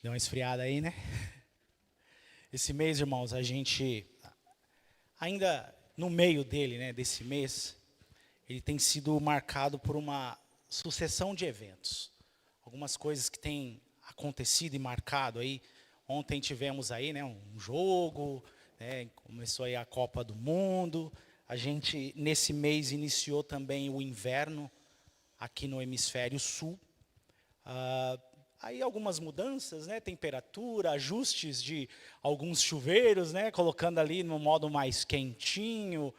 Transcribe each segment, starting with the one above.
Deu uma esfriada aí, né? Esse mês, irmãos, a gente, ainda no meio dele, né, desse mês, ele tem sido marcado por uma sucessão de eventos. Algumas coisas que têm acontecido e marcado aí. Ontem tivemos aí, né, um jogo, né, começou aí a Copa do Mundo. A gente, nesse mês, iniciou também o inverno aqui no hemisfério sul. Aí algumas mudanças, né, temperatura, ajustes de alguns chuveiros, né, colocando ali no modo mais quentinho,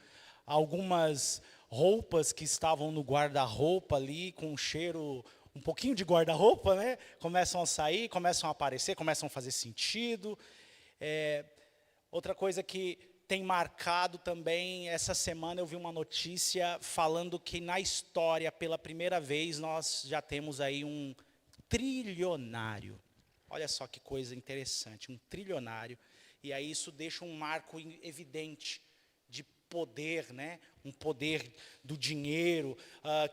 algumas roupas que estavam no guarda-roupa ali com um cheiro um pouquinho de guarda-roupa, né, começam a sair, começam a aparecer, começam a fazer sentido. Outra coisa que tem marcado também, essa semana eu vi uma notícia falando que na história, pela primeira vez, nós já temos aí um trilionário. Olha só que coisa interessante, um trilionário. E aí isso deixa um marco evidente de poder, né? Um poder do dinheiro,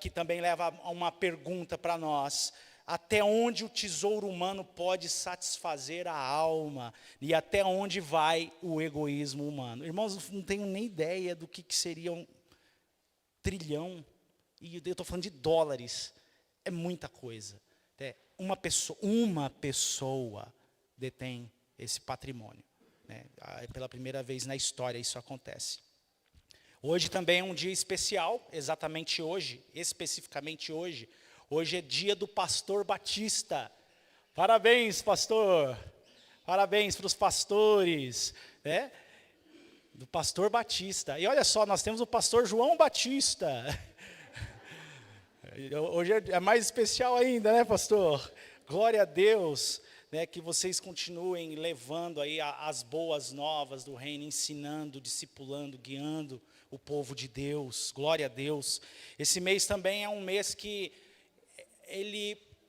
que também leva a uma pergunta para nós. Até onde o tesouro humano pode satisfazer a alma? E até onde vai o egoísmo humano? Irmãos, não tenho nem ideia do que seria um trilhão. E eu estou falando de dólares. É muita coisa. Uma pessoa detém esse patrimônio, né? Pela primeira vez na história isso acontece. Hoje também é um dia especial, exatamente hoje, especificamente hoje. Hoje é dia do pastor Batista. Parabéns, pastor. Parabéns para os pastores, né? Do pastor Batista. E olha só, nós temos o pastor João Batista. Hoje é mais especial ainda, né, pastor? Glória a Deus, né, que vocês continuem levando aí as boas novas do reino, ensinando, discipulando, guiando o povo de Deus. Glória a Deus. Esse mês também é um mês que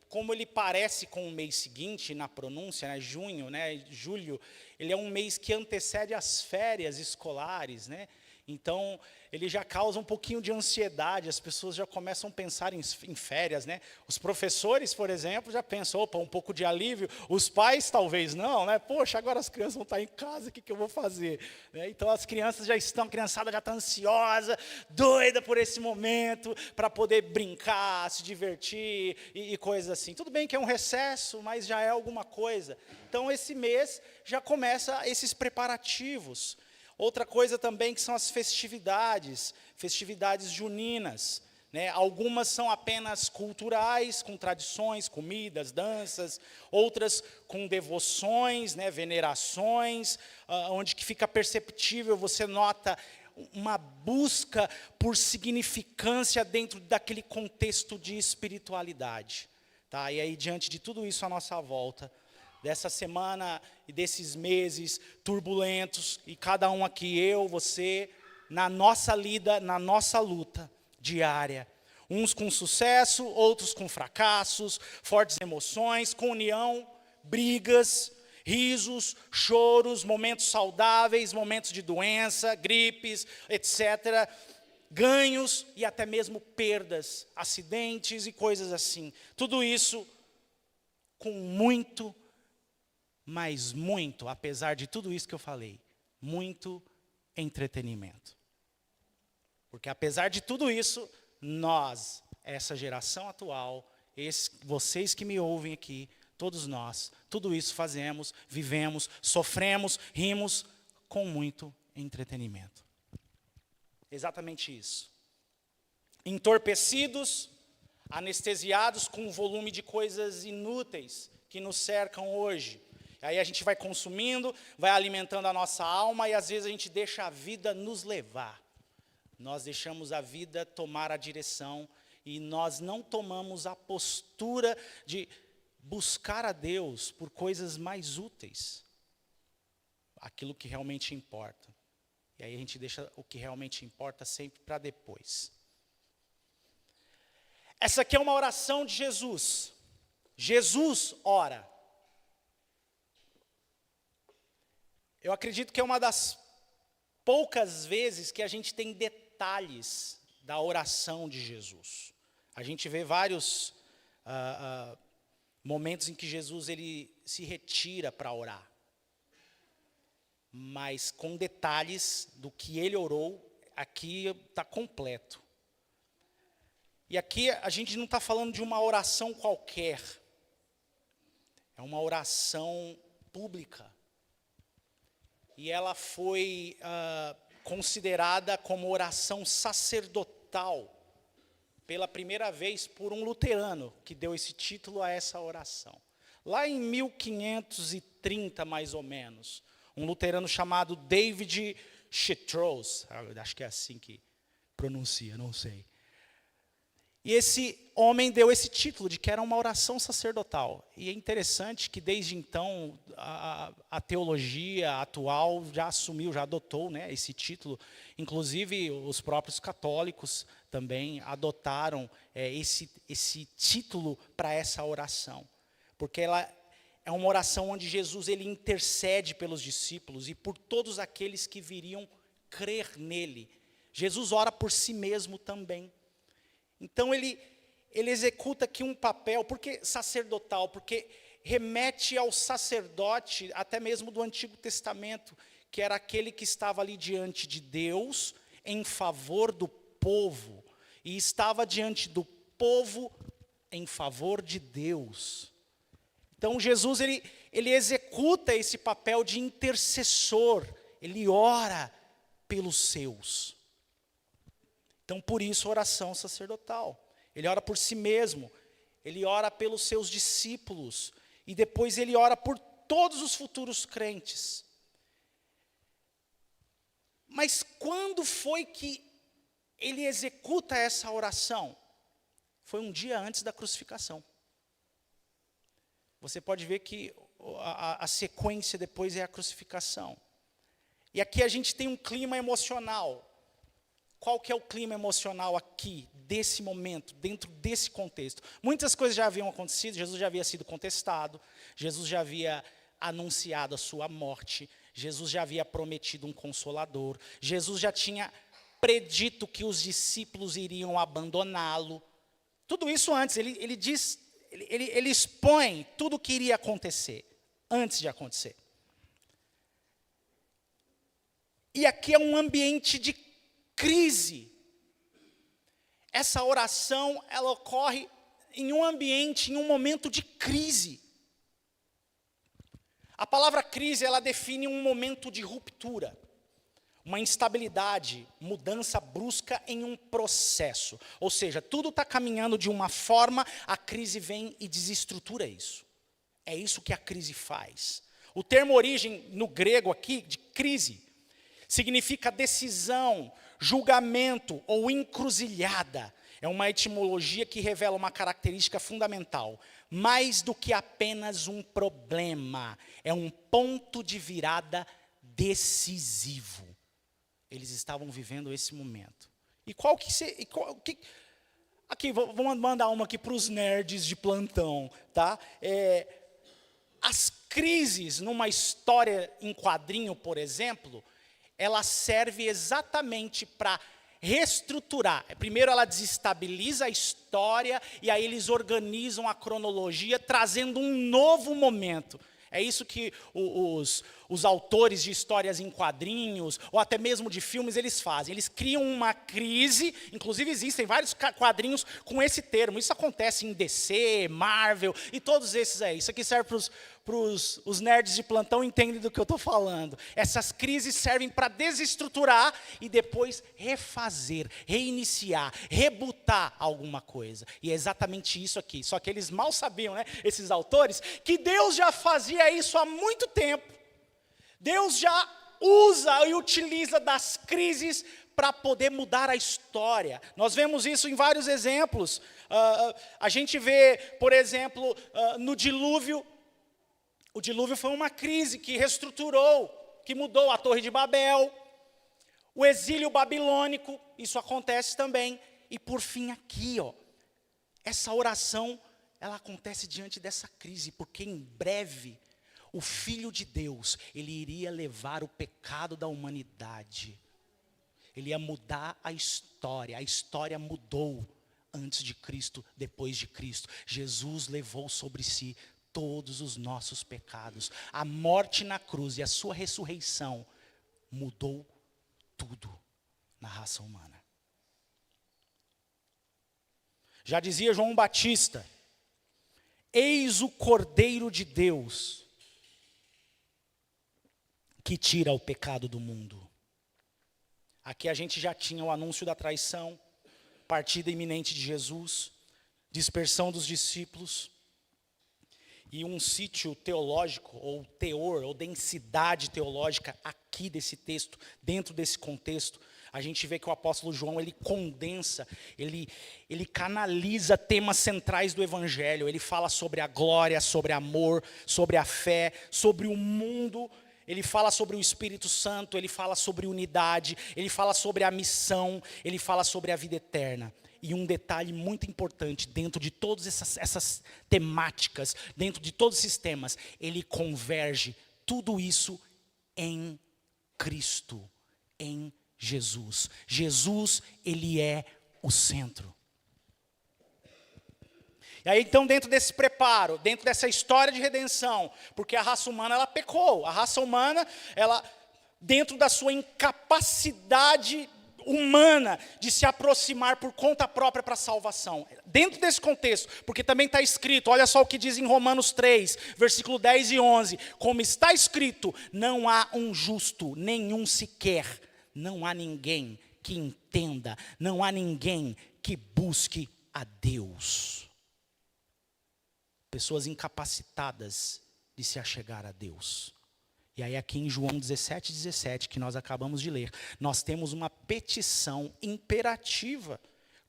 como ele parece com o mês seguinte na pronúncia, né, junho, né, julho, ele é um mês que antecede as férias escolares, né? Então, ele já causa um pouquinho de ansiedade, as pessoas já começam a pensar em férias, né? Os professores, por exemplo, já pensam, opa, um pouco de alívio. Os pais, talvez não, né? Poxa, agora as crianças vão estar em casa, o que eu vou fazer? Né? Então, as crianças já estão, a criançada já está ansiosa, doida por esse momento, para poder brincar, se divertir e coisas assim. Tudo bem que é um recesso, mas já é alguma coisa. Então, esse mês já começa esses preparativos. Outra coisa também que são as festividades juninas, né? Algumas são apenas culturais, com tradições, comidas, danças, outras com devoções, né? Venerações, onde que fica perceptível, você nota uma busca por significância dentro daquele contexto de espiritualidade. Tá? E aí, diante de tudo isso à nossa volta, dessa semana e desses meses turbulentos, e cada um aqui, eu, você, na nossa lida, na nossa luta diária, uns com sucesso, outros com fracassos, fortes emoções, com união, brigas, risos, choros, momentos saudáveis, momentos de doença, gripes, etc., ganhos e até mesmo perdas, acidentes e coisas assim. Tudo isso com muito, mas muito, apesar de tudo isso que eu falei, muito entretenimento. Porque apesar de tudo isso, nós, essa geração atual, vocês que me ouvem aqui, todos nós, tudo isso fazemos, vivemos, sofremos, rimos com muito entretenimento. Exatamente isso. Entorpecidos, anestesiados com o volume de coisas inúteis que nos cercam hoje. Aí a gente vai consumindo, vai alimentando a nossa alma e às vezes a gente deixa a vida nos levar. Nós deixamos a vida tomar a direção e nós não tomamos a postura de buscar a Deus por coisas mais úteis. Aquilo que realmente importa. E aí a gente deixa o que realmente importa sempre para depois. Essa aqui é uma oração de Jesus. Jesus ora. Eu acredito que é uma das poucas vezes que a gente tem detalhes da oração de Jesus. A gente vê vários momentos em que Jesus ele se retira para orar. Mas com detalhes do que ele orou, aqui está completo. E aqui a gente não está falando de uma oração qualquer. É uma oração pública. E ela foi considerada como oração sacerdotal pela primeira vez por um luterano, que deu esse título a essa oração. Lá em 1530, mais ou menos, um luterano chamado David Chartreuse, acho que é assim que pronuncia, não sei. E esse homem deu esse título de que era uma oração sacerdotal. E é interessante que desde então a teologia atual já assumiu, já adotou, né, esse título. Inclusive os próprios católicos também adotaram esse título para essa oração. Porque ela é uma oração onde Jesus ele intercede pelos discípulos e por todos aqueles que viriam crer nele. Jesus ora por si mesmo também. Então ele executa aqui um papel, porque sacerdotal, porque remete ao sacerdote, até mesmo do Antigo Testamento, que era aquele que estava ali diante de Deus, em favor do povo, e estava diante do povo em favor de Deus. Então Jesus ele executa esse papel de intercessor, ele ora pelos seus. Então, por isso, oração sacerdotal. Ele ora por si mesmo, ele ora pelos seus discípulos, e depois ele ora por todos os futuros crentes. Mas quando foi que ele executa essa oração? Foi um dia antes da crucificação. Você pode ver que a sequência depois é a crucificação. E aqui a gente tem um clima emocional. Qual que é o clima emocional aqui, desse momento, dentro desse contexto? Muitas coisas já haviam acontecido, Jesus já havia sido contestado, Jesus já havia anunciado a sua morte, Jesus já havia prometido um consolador, Jesus já tinha predito que os discípulos iriam abandoná-lo. Tudo isso antes, ele diz, ele expõe tudo o que iria acontecer, antes de acontecer. E aqui é um ambiente de crise. Essa oração, ela ocorre em um ambiente, em um momento de crise. A palavra crise, ela define um momento de ruptura, uma instabilidade, mudança brusca em um processo. Ou seja, tudo está caminhando de uma forma, a crise vem e desestrutura isso. É isso que a crise faz. O termo origem, no grego aqui, de crise, significa decisão, julgamento ou encruzilhada. É uma etimologia que revela uma característica fundamental. Mais do que apenas um problema, é um ponto de virada decisivo. Eles estavam vivendo esse momento. E aqui, vou mandar uma aqui para os nerds de plantão, tá? As crises numa história em quadrinho, por exemplo, ela serve exatamente para reestruturar. Primeiro ela desestabiliza a história e aí eles organizam a cronologia, trazendo um novo momento. É isso que os autores de histórias em quadrinhos, ou até mesmo de filmes, eles fazem. Eles criam uma crise, inclusive existem vários quadrinhos com esse termo. Isso acontece em DC, Marvel e todos esses aí. Isso aqui serve para os nerds de plantão, entendem do que eu estou falando. Essas crises servem para desestruturar e depois refazer, reiniciar, rebutar alguma coisa. E é exatamente isso aqui. Só que eles mal sabiam, né, esses autores, que Deus já fazia isso há muito tempo. Deus já usa e utiliza das crises para poder mudar a história. Nós vemos isso em vários exemplos. A gente vê, por exemplo, no dilúvio. O dilúvio foi uma crise que reestruturou, que mudou a Torre de Babel. O exílio babilônico, isso acontece também. E por fim aqui, essa oração, ela acontece diante dessa crise, porque em breve o Filho de Deus, ele iria levar o pecado da humanidade. Ele ia mudar a história mudou antes de Cristo, depois de Cristo. Jesus levou sobre si todos os nossos pecados. A morte na cruz e a sua ressurreição mudou tudo na raça humana. Já dizia João Batista: eis o Cordeiro de Deus que tira o pecado do mundo. Aqui a gente já tinha o anúncio da traição, partida iminente de Jesus, dispersão dos discípulos, e um sítio teológico, ou teor, ou densidade teológica aqui desse texto, dentro desse contexto. A gente vê que o apóstolo João, ele condensa, ele canaliza temas centrais do evangelho. Ele fala sobre a glória, sobre amor, sobre a fé, sobre o mundo. Ele fala sobre o Espírito Santo, ele fala sobre unidade, ele fala sobre a missão, ele fala sobre a vida eterna. E um detalhe muito importante, dentro de todas essas temáticas, dentro de todos esses temas, ele converge tudo isso em Cristo, em Jesus. Jesus, ele é o centro. E aí então, dentro desse preparo, dentro dessa história de redenção, porque a raça humana, ela pecou. A raça humana, ela, dentro da sua incapacidade humana de se aproximar por conta própria para a salvação. Dentro desse contexto, porque também está escrito, olha só o que diz em Romanos 3, versículo 10 e 11. Como está escrito, não há um justo, nenhum sequer. Não há ninguém que entenda, não há ninguém que busque a Deus. Pessoas incapacitadas de se achegar a Deus. E aí aqui em João 17:17, que nós acabamos de ler, nós temos uma petição imperativa,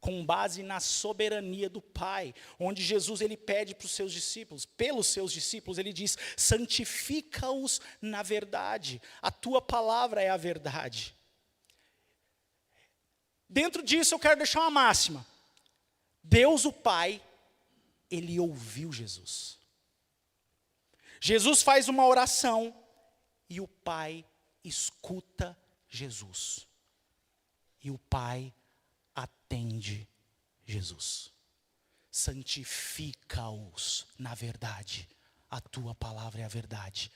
com base na soberania do Pai, onde Jesus, ele pede para os seus discípulos, pelos seus discípulos, ele diz: santifica-os na verdade, a tua palavra é a verdade. Dentro disso eu quero deixar uma máxima: Deus o Pai, ele ouviu Jesus. Jesus faz uma oração e o Pai escuta Jesus. E o Pai atende Jesus. Santifica-os na verdade. A tua palavra é a verdade.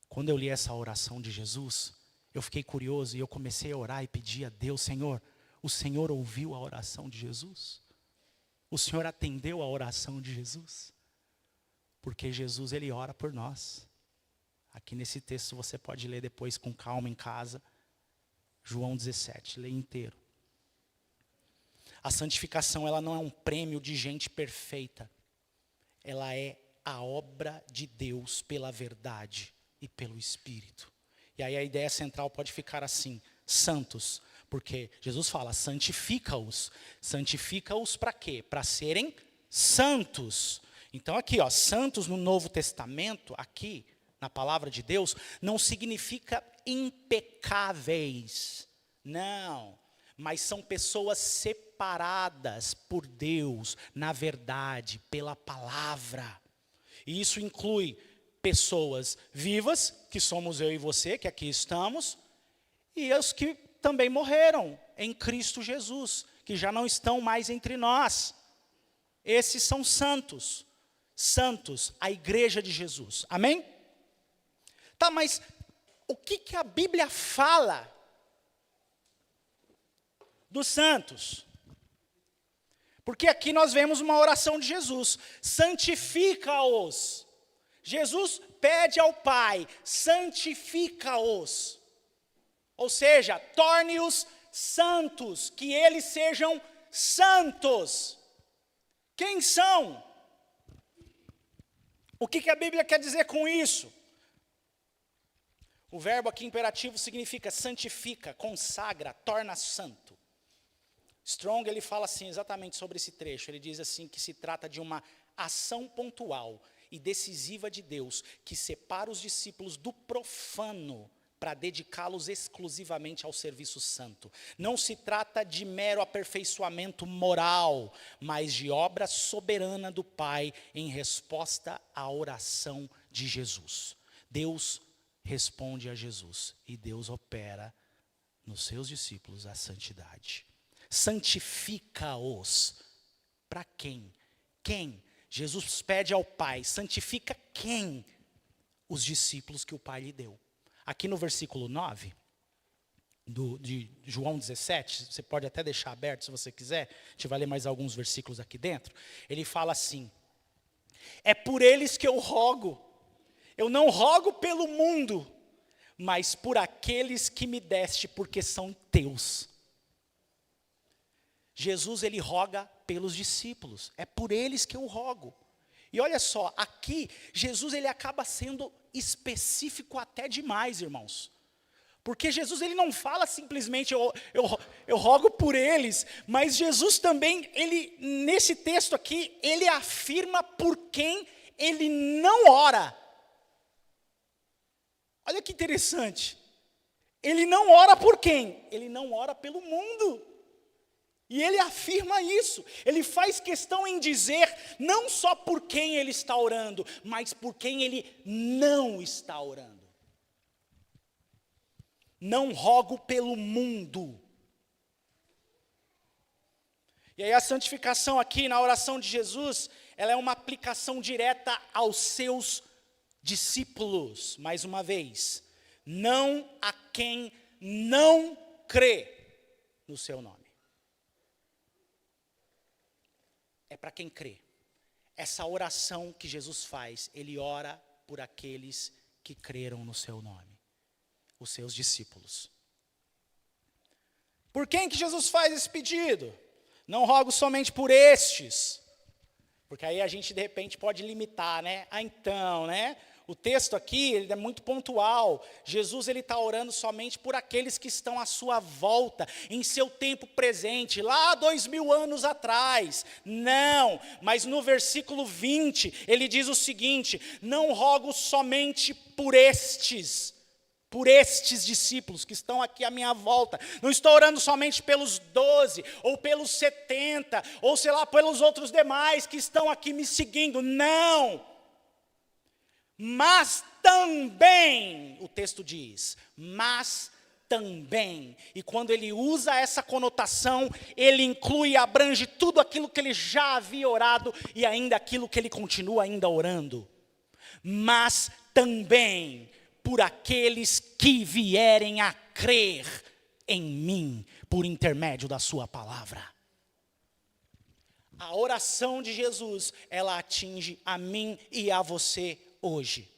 Quando eu li essa oração de Jesus, eu fiquei curioso e eu comecei a orar e pedir a Deus: Senhor, o Senhor ouviu a oração de Jesus? O Senhor atendeu a oração de Jesus? Porque Jesus, ele ora por nós. Aqui nesse texto você pode ler depois com calma em casa. João 17, lê inteiro. A santificação, ela não é um prêmio de gente perfeita. Ela é a obra de Deus pela verdade e pelo Espírito. E aí a ideia central pode ficar assim: santos. Porque Jesus fala, santifica-os. Santifica-os para quê? Para serem santos. Então aqui, ó, santos no Novo Testamento, aqui, na palavra de Deus, não significa impecáveis. Não. Mas são pessoas separadas por Deus, na verdade, pela palavra. E isso inclui pessoas vivas, que somos eu e você, que aqui estamos, e os que também morreram em Cristo Jesus, que já não estão mais entre nós. Esses são santos. Santos, a igreja de Jesus. Amém? Tá, mas o que a Bíblia fala dos santos? Porque aqui nós vemos uma oração de Jesus: santifica-os. Jesus pede ao Pai: santifica-os. Ou seja, torne-os santos, que eles sejam santos. Quem são? O que a Bíblia quer dizer com isso? O verbo aqui imperativo significa santifica, consagra, torna santo. Strong, ele fala assim exatamente sobre esse trecho. Ele diz assim que se trata de uma ação pontual e decisiva de Deus, que separa os discípulos do profano, para dedicá-los exclusivamente ao serviço santo. Não se trata de mero aperfeiçoamento moral, mas de obra soberana do Pai em resposta à oração de Jesus. Deus responde a Jesus e Deus opera nos seus discípulos a santidade. Santifica-os. Para quem? Quem? Jesus pede ao Pai, santifica quem? Os discípulos que o Pai lhe deu. Aqui no versículo 9, de João 17, você pode até deixar aberto se você quiser, a gente vai ler mais alguns versículos aqui dentro. Ele fala assim: é por eles que eu rogo, eu não rogo pelo mundo, mas por aqueles que me deste, porque são teus. Jesus, ele roga pelos discípulos, é por eles que eu rogo. E olha só, aqui, Jesus, ele acaba sendo específico até demais, irmãos. Porque Jesus, ele não fala simplesmente, eu rogo por eles, mas Jesus também, ele, nesse texto aqui, ele afirma por quem ele não ora. Olha que interessante. Ele não ora por quem? Ele não ora pelo mundo. E ele afirma isso, ele faz questão em dizer, não só por quem ele está orando, mas por quem ele não está orando. Não rogo pelo mundo. E aí a santificação aqui na oração de Jesus, ela é uma aplicação direta aos seus discípulos, mais uma vez. Não a quem não crê no seu nome. É para quem crê. Essa oração que Jesus faz, ele ora por aqueles que creram no seu nome, os seus discípulos. Por quem que Jesus faz esse pedido? Não rogo somente por estes, porque aí a gente de repente pode limitar, né? Então, né? O texto aqui, ele é muito pontual. Jesus, ele está orando somente por aqueles que estão à sua volta, em seu tempo presente, lá 2000 anos atrás. Não, mas no versículo 20, ele diz o seguinte: não rogo somente por estes discípulos que estão aqui à minha volta. Não estou orando somente pelos 12, ou pelos 70, ou sei lá, pelos outros demais que estão aqui me seguindo. Não. Mas também, o texto diz, mas também. E quando ele usa essa conotação, ele inclui e abrange tudo aquilo que ele já havia orado e ainda aquilo que ele continua ainda orando. Mas também por aqueles que vierem a crer em mim, por intermédio da sua palavra. A oração de Jesus, ela atinge a mim e a você hoje.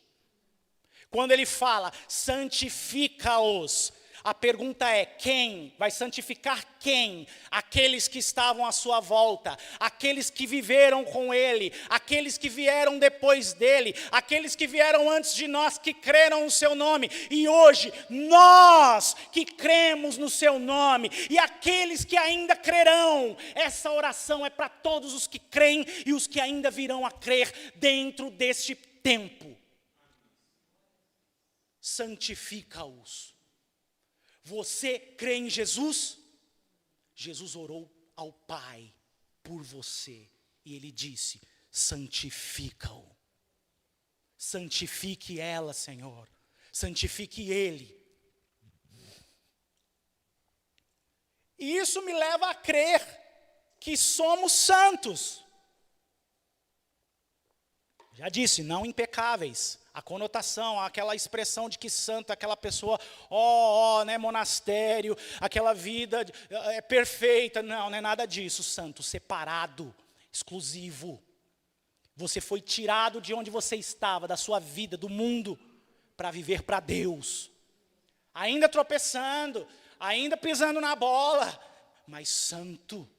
Quando ele fala, santifica-os, a pergunta é, quem? Vai santificar quem? Aqueles que estavam à sua volta, aqueles que viveram com ele, aqueles que vieram depois dele, aqueles que vieram antes de nós, que creram no seu nome, e hoje, nós que cremos no seu nome, e aqueles que ainda crerão. Essa oração é para todos os que creem e os que ainda virão a crer dentro deste tempo. Santifica-os. Você crê em Jesus? Jesus orou ao Pai por você. E ele disse, santifica-o. Santifique ela, Senhor. Santifique ele. E isso me leva a crer que somos santos. Já disse, não impecáveis. A conotação, aquela expressão de que santo, aquela pessoa, né, monastério, aquela vida é perfeita. Não é nada disso. Santo, separado, exclusivo. Você foi tirado de onde você estava, da sua vida, do mundo, para viver para Deus. Ainda tropeçando, ainda pisando na bola, mas santo,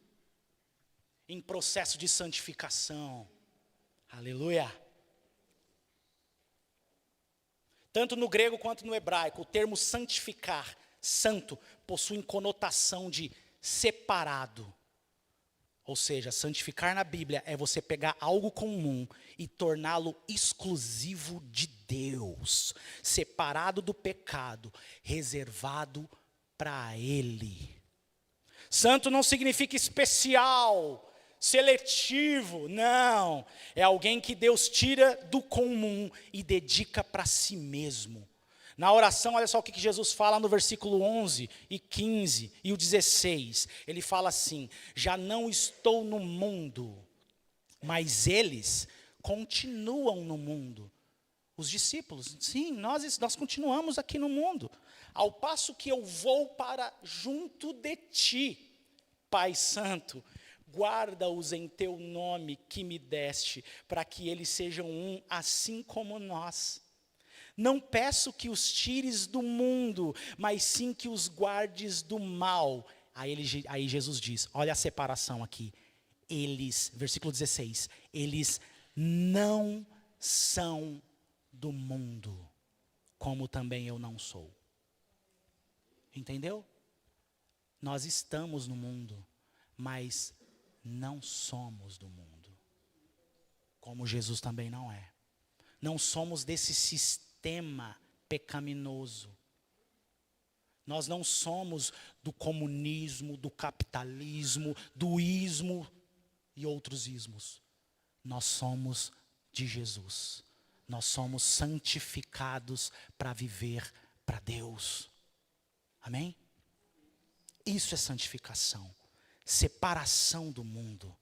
em processo de santificação. Aleluia. Tanto no grego quanto no hebraico, o termo santificar, santo, possui conotação de separado. Ou seja, santificar na Bíblia é você pegar algo comum e torná-lo exclusivo de Deus, separado do pecado, reservado para Ele. Santo não significa especial, seletivo, não. É alguém que Deus tira do comum e dedica para si mesmo. Na oração, olha só o que Jesus fala no versículo 11 e 15 e o 16. Ele fala assim: já não estou no mundo, mas eles continuam no mundo. Os discípulos, sim, nós continuamos aqui no mundo. Ao passo que eu vou para junto de ti, Pai Santo, guarda-os em teu nome que me deste, para que eles sejam um, assim como nós. Não peço que os tires do mundo, mas sim que os guardes do mal. Aí Jesus diz, olha a separação aqui. Eles, versículo 16, eles não são do mundo, como também eu não sou. Entendeu? Nós estamos no mundo, mas não somos do mundo. Como Jesus também não é. Não somos desse sistema pecaminoso. Nós não somos do comunismo, do capitalismo, do ismo e outros ismos. Nós somos de Jesus. Nós somos santificados para viver para Deus. Amém? Isso é santificação. Separação do mundo.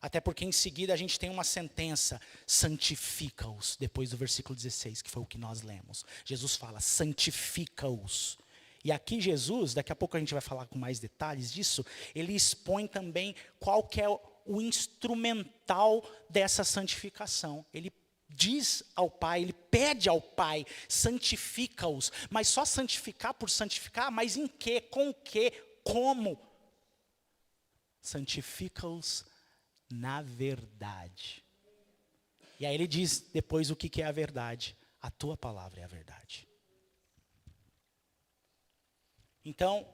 Até porque em seguida a gente tem uma sentença, santifica-os, depois do versículo 16, que foi o que nós lemos. Jesus fala, santifica-os. E aqui Jesus, daqui a pouco a gente vai falar com mais detalhes disso, ele expõe também qual que é o instrumental dessa santificação. Ele diz ao Pai, ele pede ao Pai, santifica-os. Mas só santificar por santificar, mas em quê? Com o quê? Como? Santifica-os na verdade. E aí ele diz depois o que é a verdade. A tua palavra é a verdade. Então,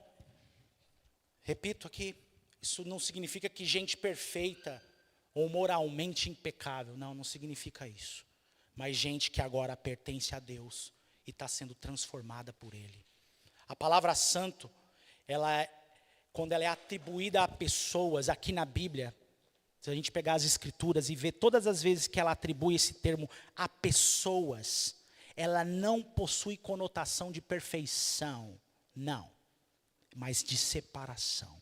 repito aqui, isso não significa que gente perfeita ou moralmente impecável. Não significa isso. Mas gente que agora pertence a Deus e está sendo transformada por Ele. A palavra santo, quando ela é atribuída a pessoas, aqui na Bíblia, se a gente pegar as escrituras e ver todas as vezes que ela atribui esse termo a pessoas, ela não possui conotação de perfeição, não, mas de separação,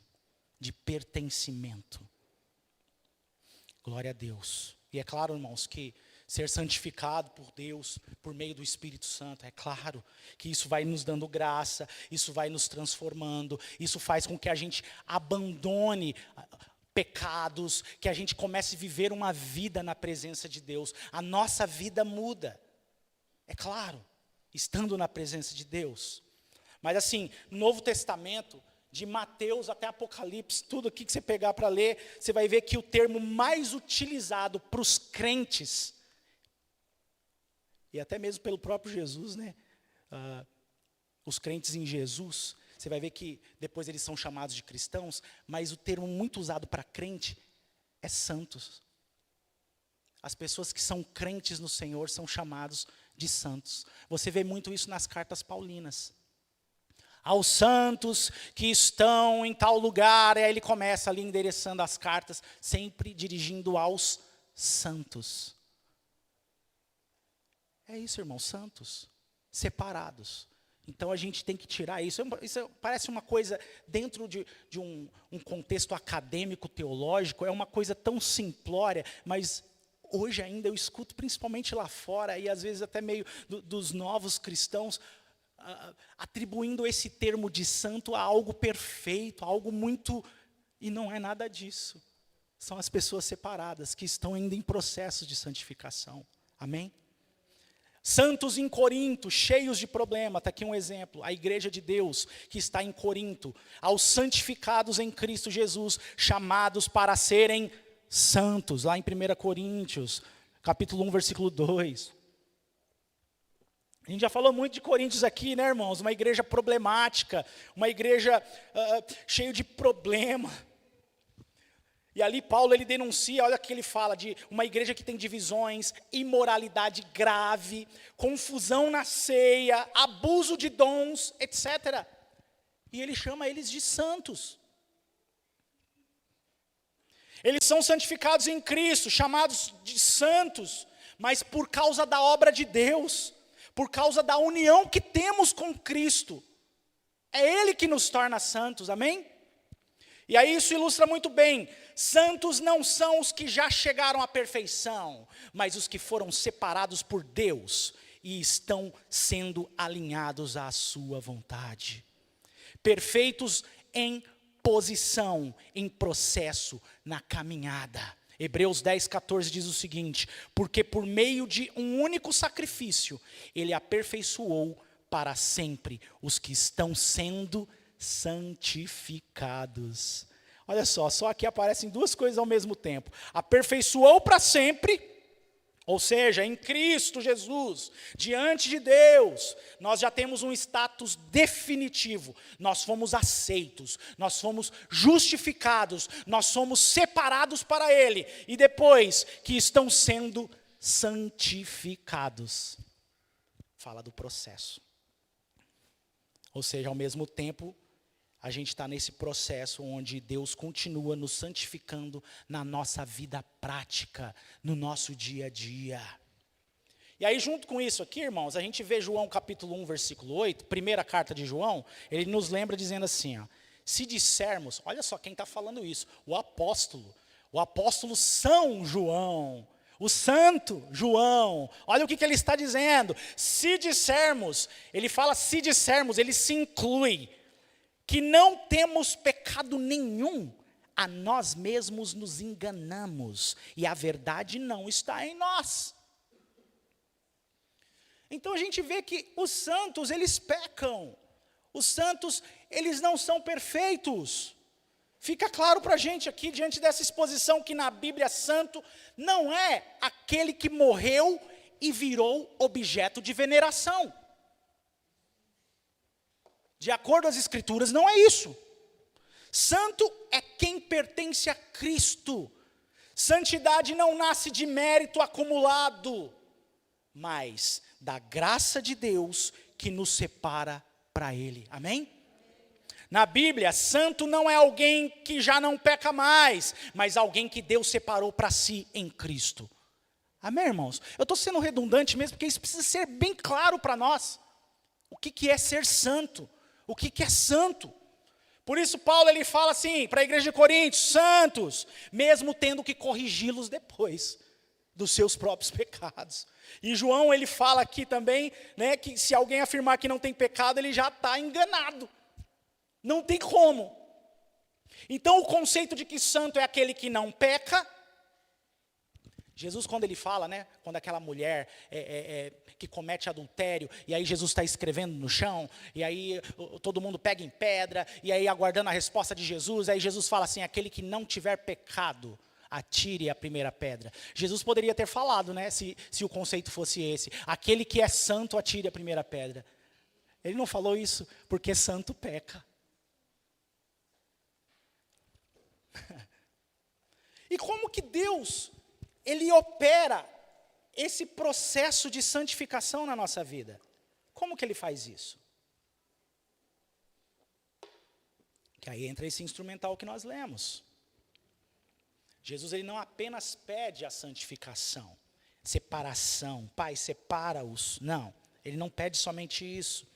de pertencimento. Glória a Deus. E é claro, irmãos, que ser santificado por Deus, por meio do Espírito Santo, é claro que isso vai nos dando graça, isso vai nos transformando, isso faz com que a gente abandone pecados, que a gente comece a viver uma vida na presença de Deus. A nossa vida muda, é claro, estando na presença de Deus. Mas assim, no Novo Testamento, de Mateus até Apocalipse, tudo aqui que você pegar para ler, você vai ver que o termo mais utilizado para os crentes, e até mesmo pelo próprio Jesus, né? Os crentes em Jesus, você vai ver que depois eles são chamados de cristãos, mas o termo muito usado para crente é santos. As pessoas que são crentes no Senhor são chamados de santos. Você vê muito isso nas cartas paulinas. Aos santos que estão em tal lugar, e aí ele começa ali endereçando as cartas, sempre dirigindo aos santos. É isso, irmãos, santos, separados. Então a gente tem que tirar isso. Isso parece uma coisa dentro de um contexto acadêmico, teológico, é uma coisa tão simplória, mas hoje ainda eu escuto, principalmente lá fora, e às vezes até meio dos novos cristãos, atribuindo esse termo de santo a algo perfeito, a algo muito... E não é nada disso. São as pessoas separadas, que estão ainda em processo de santificação. Amém? Santos em Corinto, cheios de problema, está aqui um exemplo, a igreja de Deus que está em Corinto, aos santificados em Cristo Jesus, chamados para serem santos, lá em 1 Coríntios, capítulo 1, versículo 2. A gente já falou muito de Coríntios aqui, né, irmãos? Uma igreja problemática, uma igreja cheia de problema. E ali Paulo, ele denuncia, olha o que ele fala, de uma igreja que tem divisões, imoralidade grave, confusão na ceia, abuso de dons, etc. E ele chama eles de santos. Eles são santificados em Cristo, chamados de santos, mas por causa da obra de Deus, por causa da união que temos com Cristo. É Ele que nos torna santos, amém? E aí isso ilustra muito bem, santos não são os que já chegaram à perfeição, mas os que foram separados por Deus e estão sendo alinhados à sua vontade. Perfeitos em posição, em processo, na caminhada. Hebreus 10:14 diz o seguinte: porque por meio de um único sacrifício, Ele aperfeiçoou para sempre os que estão sendo santificados. Olha só aqui aparecem duas coisas ao mesmo tempo. Aperfeiçoou para sempre, ou seja, em Cristo Jesus, diante de Deus, nós já temos um status definitivo. Nós fomos aceitos, nós fomos justificados, nós somos separados para Ele. E depois que estão sendo santificados. Fala do processo. Ou seja, ao mesmo tempo, a gente está nesse processo onde Deus continua nos santificando na nossa vida prática, no nosso dia a dia. E aí, junto com isso aqui, irmãos, a gente vê João capítulo 1, versículo 8, primeira carta de João, ele nos lembra dizendo assim, ó, se dissermos, olha só quem está falando isso, o apóstolo São João, o santo João, olha o que ele está dizendo, se dissermos, ele fala se dissermos, ele se inclui, que não temos pecado nenhum, a nós mesmos nos enganamos, e a verdade não está em nós. Então a gente vê que os santos, eles pecam, os santos, eles não são perfeitos. Fica claro para a gente aqui, diante dessa exposição, que na Bíblia santo não é aquele que morreu e virou objeto de veneração. De acordo às Escrituras, não é isso. Santo é quem pertence a Cristo. Santidade não nasce de mérito acumulado, mas da graça de Deus que nos separa para Ele. Amém? Na Bíblia, santo não é alguém que já não peca mais, mas alguém que Deus separou para si em Cristo. Amém, irmãos? Eu estou sendo redundante mesmo, porque isso precisa ser bem claro para nós. O que é ser santo? O que é santo? Por isso Paulo ele fala assim, para a igreja de Coríntios, santos, mesmo tendo que corrigi-los depois dos seus próprios pecados. E João ele fala aqui também, né, que se alguém afirmar que não tem pecado, ele já está enganado. Não tem como. Então o conceito de que santo é aquele que não peca. Jesus quando ele fala, né, quando aquela mulher que comete adultério, e aí Jesus está escrevendo no chão, e aí todo mundo pega em pedra, e aí aguardando a resposta de Jesus, aí Jesus fala assim, aquele que não tiver pecado, atire a primeira pedra. Jesus poderia ter falado, né, se o conceito fosse esse, aquele que é santo, atire a primeira pedra. Ele não falou isso, porque santo peca. E como que Deus, Ele opera esse processo de santificação na nossa vida? Como que Ele faz isso? Que aí entra esse instrumental que nós lemos. Jesus, Ele não apenas pede a santificação, separação, Pai, separa-os. Não, Ele não pede somente isso.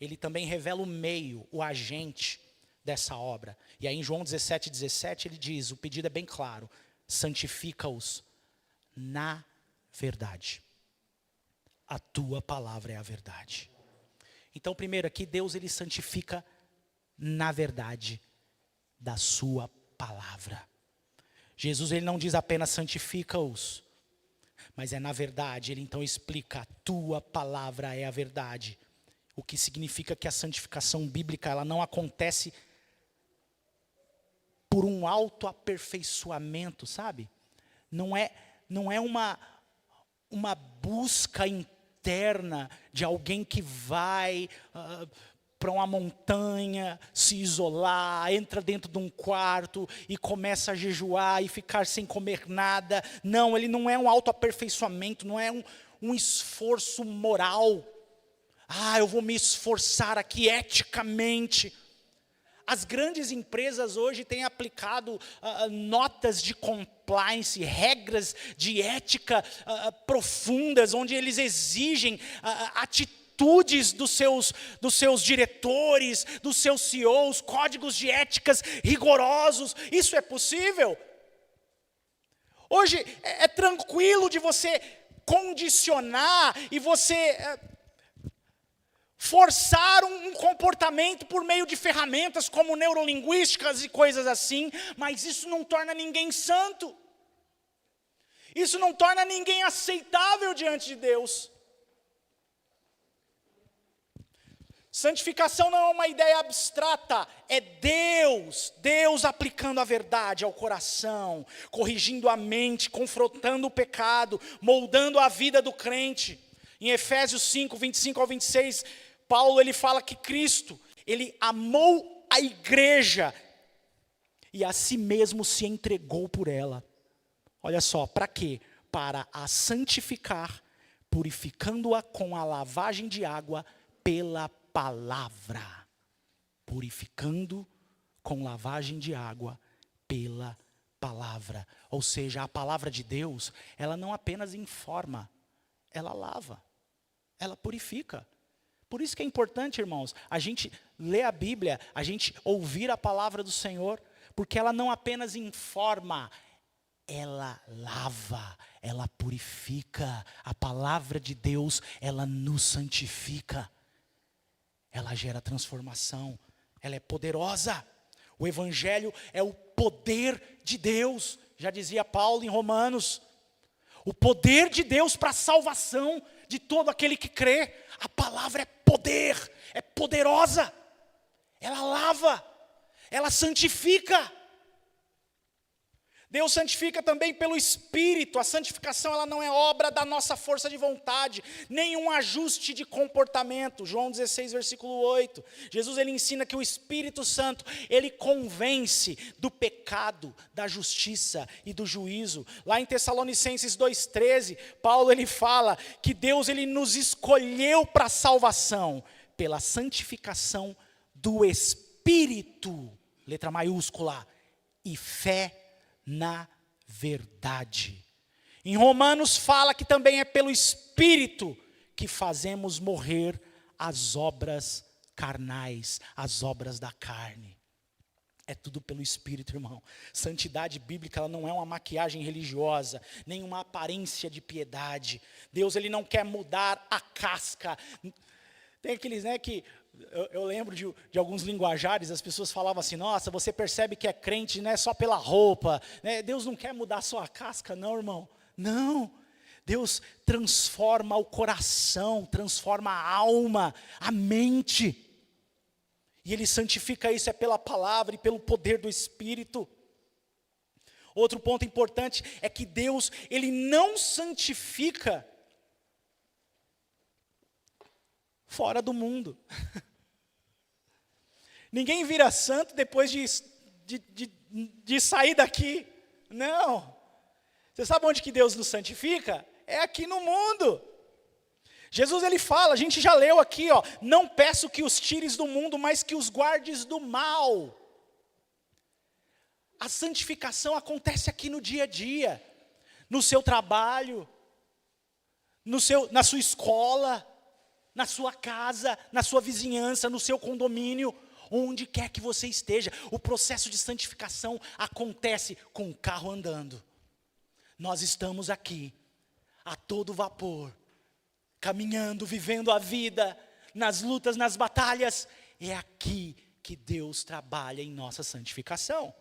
Ele também revela o meio, o agente dessa obra. E aí em João 17:17 ele diz, o pedido é bem claro, santifica-os na verdade. A tua palavra é a verdade. Então primeiro aqui Deus ele santifica na verdade da sua palavra. Jesus ele não diz apenas santifica-os, mas é na verdade, ele então explica, a tua palavra é a verdade. O que significa que a santificação bíblica ela não acontece por um autoaperfeiçoamento, sabe? Não é uma busca interna de alguém que vai para uma montanha, se isolar, entra dentro de um quarto e começa a jejuar e ficar sem comer nada. Não, ele não é um autoaperfeiçoamento, não é um esforço moral. Eu vou me esforçar aqui eticamente. As grandes empresas hoje têm aplicado notas de compliance, regras de ética profundas, onde eles exigem atitudes dos seus diretores, dos seus CEOs, códigos de éticas rigorosos. Isso é possível? Hoje é tranquilo de você condicionar e você forçar um comportamento por meio de ferramentas como neurolinguísticas e coisas assim, mas isso não torna ninguém santo. Isso não torna ninguém aceitável diante de Deus. Santificação não é uma ideia abstrata, é Deus aplicando a verdade ao coração, corrigindo a mente, confrontando o pecado, moldando a vida do crente. Em Efésios 5, 25 ao 26, Paulo ele fala que Cristo, ele amou a igreja e a si mesmo se entregou por ela. Olha só, para quê? Para a santificar, purificando-a com a lavagem de água pela palavra. Purificando com lavagem de água pela palavra. Ou seja, a palavra de Deus, ela não apenas informa, ela lava, ela purifica. Por isso que é importante, irmãos, a gente ler a Bíblia, a gente ouvir a palavra do Senhor, porque ela não apenas informa, ela lava, ela purifica. A palavra de Deus, ela nos santifica. Ela gera transformação, ela é poderosa. O Evangelho é o poder de Deus, já dizia Paulo em Romanos. O poder de Deus para a salvação de todo aquele que crê. A palavra é poder, é poderosa. Ela lava, ela santifica. Deus santifica também pelo Espírito. A santificação ela não é obra da nossa força de vontade, nem um ajuste de comportamento. João 16, versículo 8. Jesus ele ensina que o Espírito Santo, ele convence do pecado, da justiça e do juízo. Lá em Tessalonicenses 2,13, Paulo ele fala que Deus ele nos escolheu para a salvação, pela santificação do Espírito, letra maiúscula, e fé na verdade. Em Romanos fala que também é pelo Espírito que fazemos morrer as obras carnais, as obras da carne. É tudo pelo Espírito, irmão. Santidade bíblica ela não é uma maquiagem religiosa, nem uma aparência de piedade. Deus ele não quer mudar a casca. Tem aqueles, que eu lembro de alguns linguajares, as pessoas falavam assim, nossa, você percebe que é crente, não é só pela roupa, né? Deus não quer mudar só a casca, não, irmão. Não, Deus transforma o coração, transforma a alma, a mente. E Ele santifica isso é pela palavra e pelo poder do Espírito. Outro ponto importante é que Deus, Ele não santifica fora do mundo. Ninguém vira santo depois de sair daqui. Não. Você sabe onde que Deus nos santifica? É aqui no mundo. Jesus ele fala, a gente já leu aqui, não peço que os tires do mundo, mas que os guardes do mal. A santificação acontece aqui no dia a dia, no seu trabalho, na sua escola, na sua casa, na sua vizinhança, no seu condomínio, onde quer que você esteja. O processo de santificação acontece com o carro andando. Nós estamos aqui, a todo vapor, caminhando, vivendo a vida, nas lutas, nas batalhas. É aqui que Deus trabalha em nossa santificação.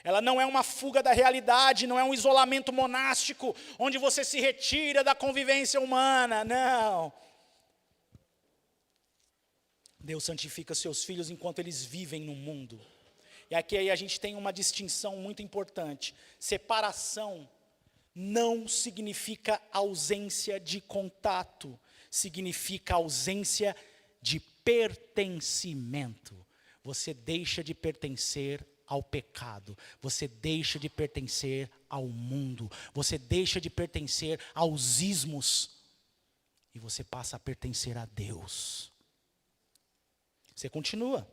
Ela não é uma fuga da realidade, não é um isolamento monástico, onde você se retira da convivência humana, não. Deus santifica seus filhos enquanto eles vivem no mundo. E aqui aí a gente tem uma distinção muito importante. Separação não significa ausência de contato, significa ausência de pertencimento. Você deixa de pertencer ao pecado, você deixa de pertencer ao mundo, você deixa de pertencer aos ismos, e você passa a pertencer a Deus. Você continua.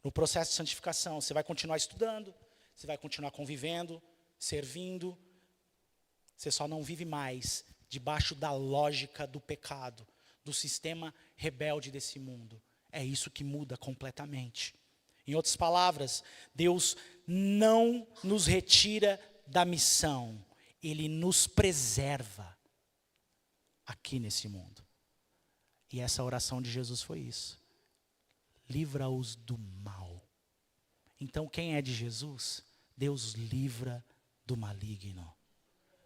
No processo de santificação, você vai continuar estudando, você vai continuar convivendo, servindo. Você só não vive mais debaixo da lógica do pecado, do sistema rebelde desse mundo. É isso que muda completamente. Em outras palavras, Deus não nos retira da missão, Ele nos preserva aqui nesse mundo. E essa oração de Jesus foi isso. Livra-os do mal. Então quem é de Jesus? Deus livra do maligno.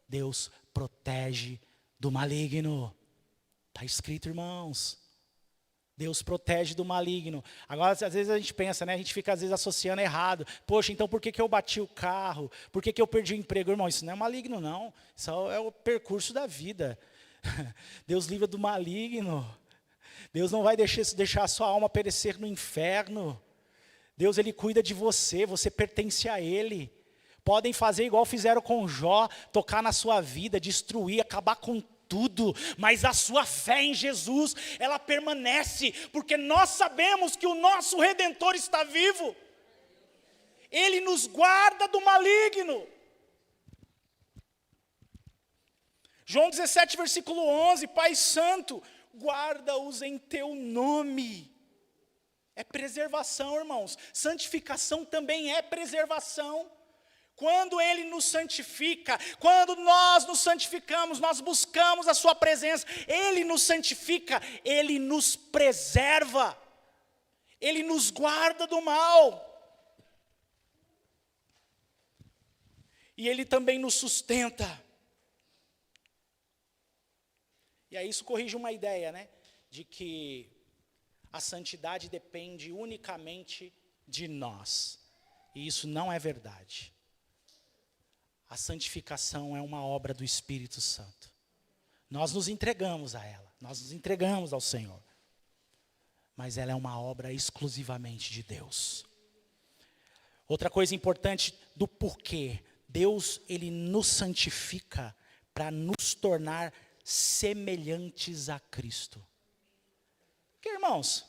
Deus protege do maligno. Está escrito, irmãos. Deus protege do maligno. Agora, às vezes a gente pensa, né? A gente fica às vezes associando errado. Poxa, então por que eu bati o carro? Por que eu perdi o emprego? Irmão, isso não é maligno, não. Isso é o percurso da vida. Deus livra do maligno. Deus não vai deixar a sua alma perecer no inferno. Deus, Ele cuida de você, você pertence a Ele. Podem fazer igual fizeram com Jó, tocar na sua vida, destruir, acabar com tudo, mas a sua fé em Jesus, ela permanece, porque nós sabemos que o nosso Redentor está vivo. Ele nos guarda do maligno. João 17, versículo 11, Pai Santo, guarda-os em teu nome. É preservação, irmãos. Santificação também é preservação. Quando Ele nos santifica, quando nós nos santificamos, nós buscamos a sua presença, Ele nos santifica, Ele nos preserva, Ele nos guarda do mal. E Ele também nos sustenta. E aí isso corrige uma ideia, né? De que a santidade depende unicamente de nós. E isso não é verdade. A santificação é uma obra do Espírito Santo. Nós nos entregamos a ela, nós nos entregamos ao Senhor. Mas ela é uma obra exclusivamente de Deus. Outra coisa importante do porquê. Deus, Ele nos santifica para nos tornar semelhantes a Cristo. Porque, irmãos,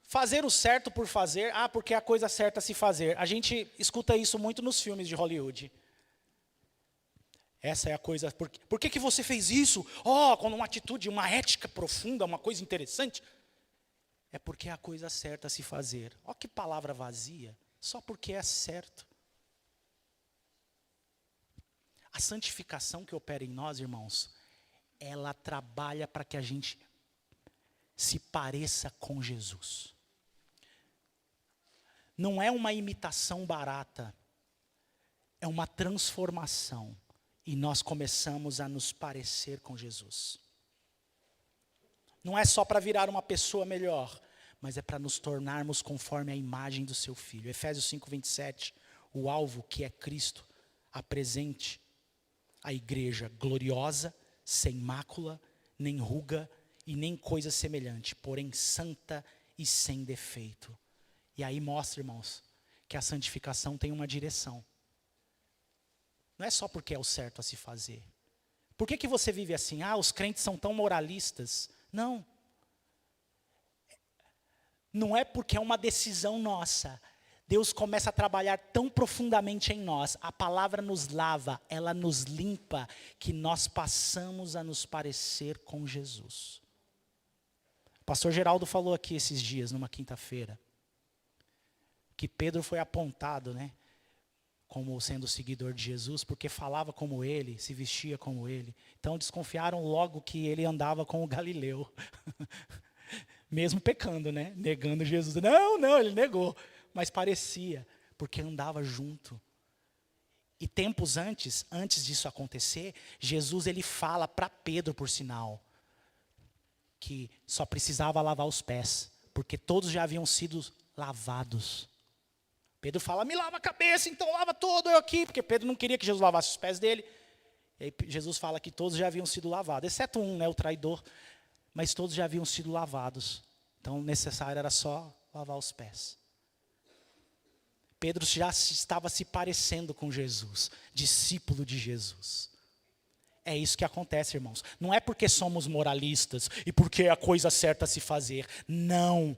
fazer o certo por fazer, porque é a coisa certa a se fazer. A gente escuta isso muito nos filmes de Hollywood. Essa é a coisa, por que você fez isso? Com uma atitude, uma ética profunda, uma coisa interessante. É porque é a coisa certa a se fazer. Que palavra vazia, só porque é certo. A santificação que opera em nós, irmãos, ela trabalha para que a gente se pareça com Jesus. Não é uma imitação barata, é uma transformação. E nós começamos a nos parecer com Jesus. Não é só para virar uma pessoa melhor, mas é para nos tornarmos conforme a imagem do seu Filho. Efésios 5, 27, o alvo que é Cristo, apresente a igreja gloriosa, sem mácula, nem ruga e nem coisa semelhante, porém santa e sem defeito. E aí mostra, irmãos, que a santificação tem uma direção. Não é só porque é o certo a se fazer. Por que você vive assim? Os crentes são tão moralistas. Não. Não é porque é uma decisão nossa. Deus começa a trabalhar tão profundamente em nós. A palavra nos lava, ela nos limpa, que nós passamos a nos parecer com Jesus. O pastor Geraldo falou aqui esses dias, numa quinta-feira, que Pedro foi apontado, né, como sendo seguidor de Jesus, porque falava como ele, se vestia como ele. Então desconfiaram logo que ele andava com o Galileu. Mesmo pecando, né? Negando Jesus. Não, ele negou. Mas parecia, porque andava junto. E tempos antes disso acontecer, Jesus ele fala para Pedro, por sinal, que só precisava lavar os pés, porque todos já haviam sido lavados. Pedro fala, me lava a cabeça, então lava todo eu aqui, porque Pedro não queria que Jesus lavasse os pés dele. E aí Jesus fala que todos já haviam sido lavados, exceto um, né, o traidor, mas todos já haviam sido lavados. Então, necessário era só lavar os pés. Pedro já estava se parecendo com Jesus, discípulo de Jesus. É isso que acontece, irmãos. Não é porque somos moralistas e porque é a coisa certa a se fazer. Não.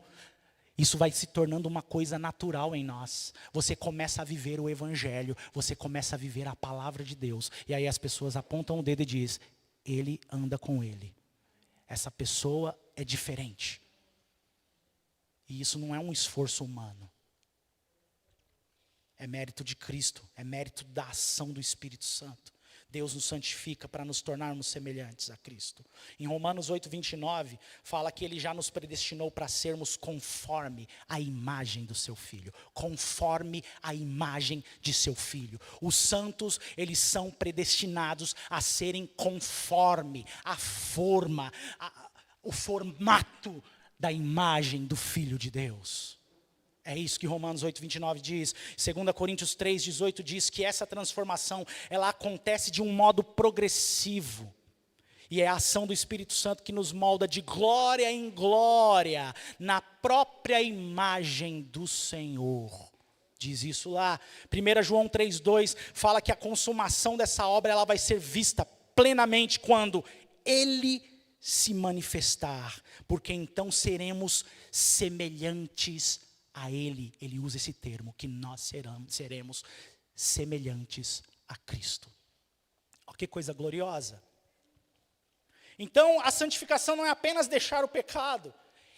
Isso vai se tornando uma coisa natural em nós. Você começa a viver o evangelho, você começa a viver a palavra de Deus. E aí as pessoas apontam o dedo e dizem, ele anda com ele. Essa pessoa é diferente. E isso não é um esforço humano. É mérito de Cristo, é mérito da ação do Espírito Santo. Deus nos santifica para nos tornarmos semelhantes a Cristo. Em Romanos 8:29, fala que Ele já nos predestinou para sermos conforme a imagem do Seu Filho. Conforme a imagem de Seu Filho. Os santos, eles são predestinados a serem conforme a forma, o formato da imagem do Filho de Deus. É isso que Romanos 8:29 diz. 2 Coríntios 3:18 diz que essa transformação, ela acontece de um modo progressivo. E é a ação do Espírito Santo que nos molda de glória em glória, na própria imagem do Senhor. Diz isso lá. 1 João 3:2 fala que a consumação dessa obra, ela vai ser vista plenamente quando Ele se manifestar. Porque então seremos semelhantes a Ele. Ele usa esse termo, que nós seremos semelhantes a Cristo. Olha que coisa gloriosa. Então, a santificação não é apenas deixar o pecado,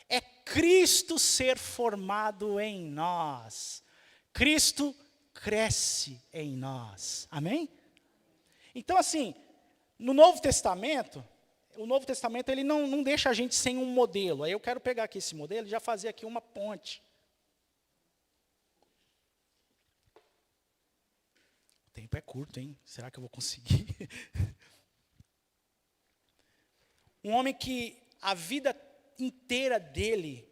é Cristo ser formado em nós. Cristo cresce em nós. Amém? Então, assim, no Novo Testamento, o Novo Testamento ele não deixa a gente sem um modelo. Aí eu quero pegar aqui esse modelo e já fazer aqui uma ponte. O tempo é curto, hein? Será que eu vou conseguir? Um homem que a vida inteira dele,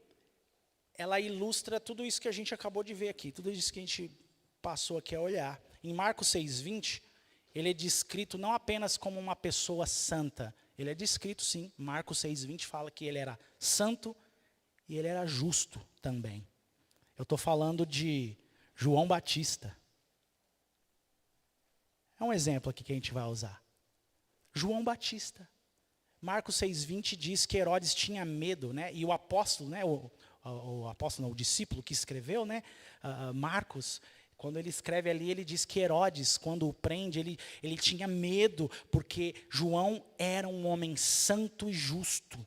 ela ilustra tudo isso que a gente acabou de ver aqui, tudo isso que a gente passou aqui a olhar. Em Marcos 6:20, ele é descrito não apenas como uma pessoa santa, ele é descrito sim, Marcos 6:20 fala que ele era santo e ele era justo também. Eu estou falando de João Batista. É um exemplo aqui que a gente vai usar. João Batista. Marcos 6:20 diz que Herodes tinha medo, né? E o apóstolo, né? O apóstolo, não, o discípulo que escreveu, né? Marcos, quando ele escreve ali, ele diz que Herodes, quando o prende, ele tinha medo, porque João era um homem santo e justo.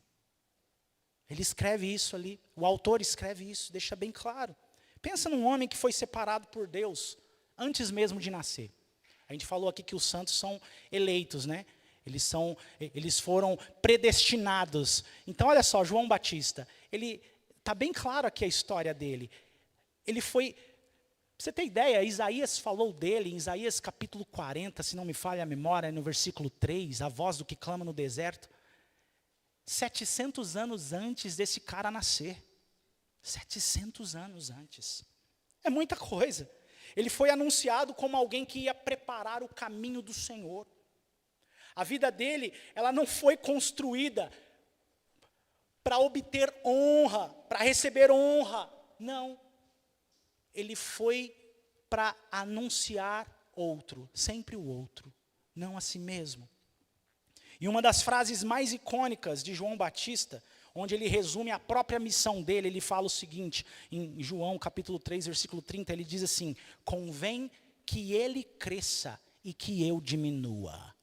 Ele escreve isso ali, o autor escreve isso, deixa bem claro. Pensa num homem que foi separado por Deus, antes mesmo de nascer. A gente falou aqui que os santos são eleitos, né? Eles foram predestinados. Então, olha só, João Batista, ele está bem claro aqui a história dele. Ele foi, pra você ter ideia, Isaías falou dele, em Isaías capítulo 40, se não me falha a memória, no versículo 3, a voz do que clama no deserto. 700 anos antes desse cara nascer. 700 anos antes. É muita coisa. Ele foi anunciado como alguém que ia preparar o caminho do Senhor. A vida dele, ela não foi construída para obter honra, para receber honra. Não. Ele foi para anunciar outro, sempre o outro, não a si mesmo. E uma das frases mais icônicas de João Batista, onde ele resume a própria missão dele, ele fala o seguinte, em João capítulo 3, versículo 30, ele diz assim: convém que ele cresça e que eu diminua.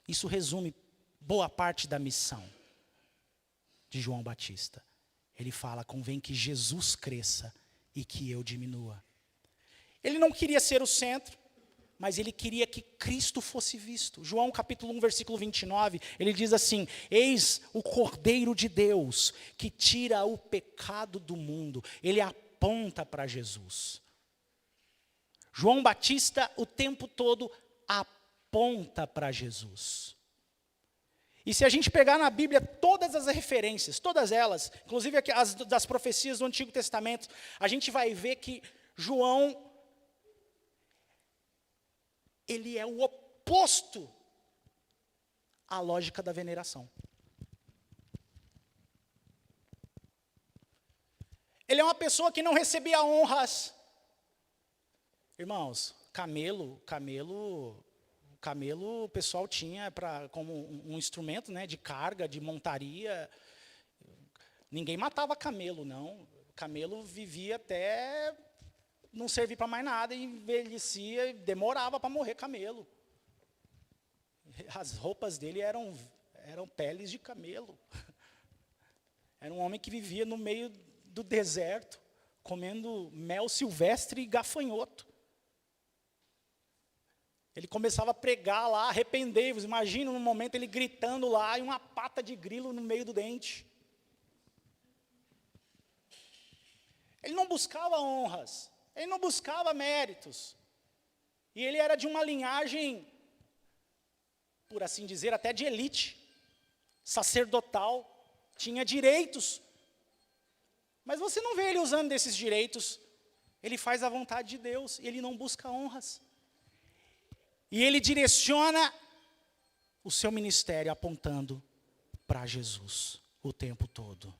Isso resume boa parte da missão de João Batista. Ele fala, convém que Jesus cresça e que eu diminua. Ele não queria ser o centro, mas ele queria que Cristo fosse visto. João capítulo 1, versículo 29, ele diz assim: eis o Cordeiro de Deus, que tira o pecado do mundo. Ele aponta para Jesus. João Batista, o tempo todo, aponta para Jesus. E se a gente pegar na Bíblia todas as referências, todas elas, inclusive as das profecias do Antigo Testamento, a gente vai ver que João, ele é o oposto à lógica da veneração. Ele é uma pessoa que não recebia honras. Irmãos, camelo camelo o pessoal tinha como um instrumento, né, de carga, de montaria. Ninguém matava camelo, não. Camelo vivia até não servir para mais nada, envelhecia, demorava para morrer camelo. As roupas dele eram peles de camelo. Era um homem que vivia no meio do deserto, comendo mel silvestre e gafanhoto. Ele começava a pregar lá, arrependei-vos. Imagina no momento ele gritando lá e uma pata de grilo no meio do dente. Ele não buscava honras, ele não buscava méritos. E ele era de uma linhagem, por assim dizer, até de elite, sacerdotal, tinha direitos. Mas você não vê ele usando desses direitos. Ele faz a vontade de Deus, ele não busca honras. E ele direciona o seu ministério apontando para Jesus o tempo todo.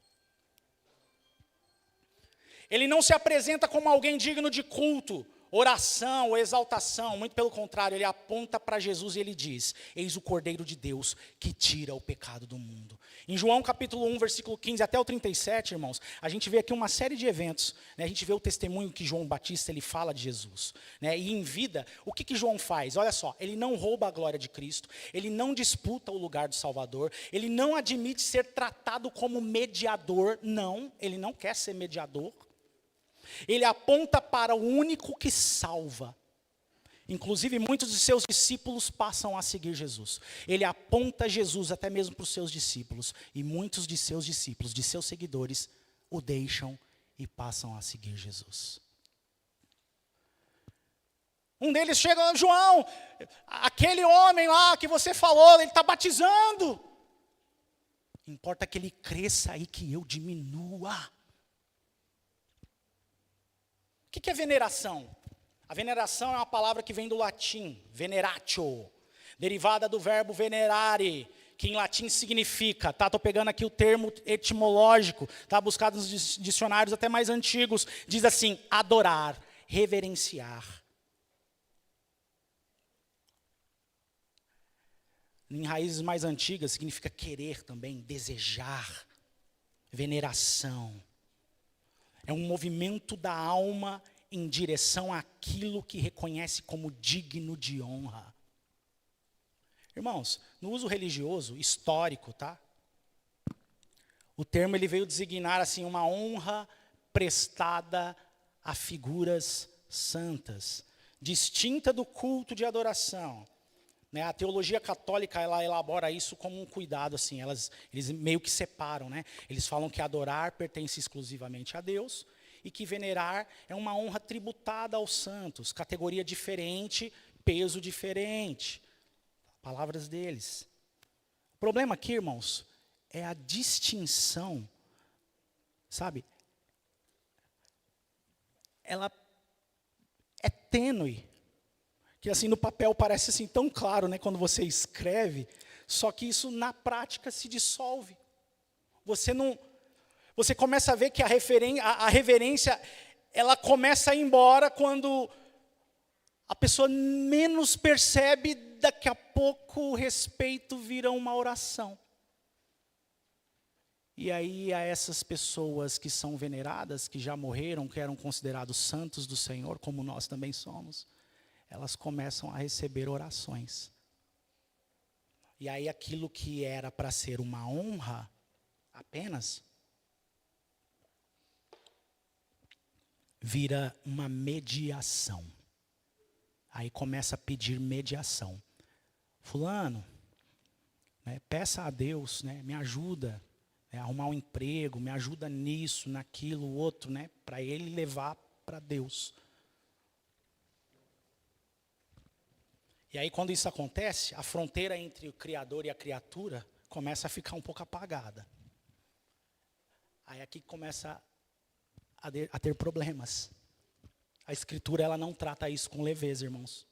Ele não se apresenta como alguém digno de culto, oração ou exaltação. Muito pelo contrário, ele aponta para Jesus e ele diz: eis o Cordeiro de Deus que tira o pecado do mundo. Em João capítulo 1, versículo 15 até o 37, irmãos, a gente vê aqui uma série de eventos, né? A gente vê o testemunho que João Batista ele fala de Jesus, né? E em vida, o que João faz? Olha só, ele não rouba a glória de Cristo, ele não disputa o lugar do Salvador, ele não admite ser tratado como mediador, não, ele não quer ser mediador. Ele aponta para o único que salva. Inclusive, muitos de seus discípulos passam a seguir Jesus. Ele aponta Jesus até mesmo para os seus discípulos. E muitos de seus discípulos, de seus seguidores, o deixam e passam a seguir Jesus. Um deles chega: João, aquele homem lá que você falou, ele está batizando. Importa que ele cresça e que eu diminua. O que é veneração? A veneração é uma palavra que vem do latim, veneratio, derivada do verbo venerare, que em latim significa, tá? Estou pegando aqui o termo etimológico, tá? Buscado nos dicionários até mais antigos, diz assim: adorar, reverenciar. Em raízes mais antigas significa querer também, desejar, veneração. É um movimento da alma em direção àquilo que reconhece como digno de honra. Irmãos, no uso religioso, histórico, tá? O termo ele veio designar assim uma honra prestada a figuras santas, distinta do culto de adoração. Né? A teologia católica ela elabora isso como um cuidado, assim, eles meio que separam, né? Eles falam que adorar pertence exclusivamente a Deus e que venerar é uma honra tributada aos santos, categoria diferente, peso diferente. Palavras deles. O problema aqui, irmãos, é a distinção, sabe? Ela é tênue. Que assim no papel parece assim tão claro, né, quando você escreve, só que isso na prática se dissolve. Você começa a ver que a reverência ela começa a ir embora quando a pessoa menos percebe, daqui a pouco o respeito vira uma oração. E aí a essas pessoas que são veneradas, que já morreram, que eram considerados santos do Senhor, como nós também somos, elas começam a receber orações. E aí aquilo que era para ser uma honra apenas, vira uma mediação. Aí começa a pedir mediação. Fulano, né, peça a Deus, né, me ajuda a arrumar um emprego, me ajuda nisso, naquilo, outro, né, para ele levar para Deus. E aí quando isso acontece, a fronteira entre o Criador e a criatura começa a ficar um pouco apagada. Aí aqui começa a ter problemas. A Escritura ela não trata isso com leveza, irmãos.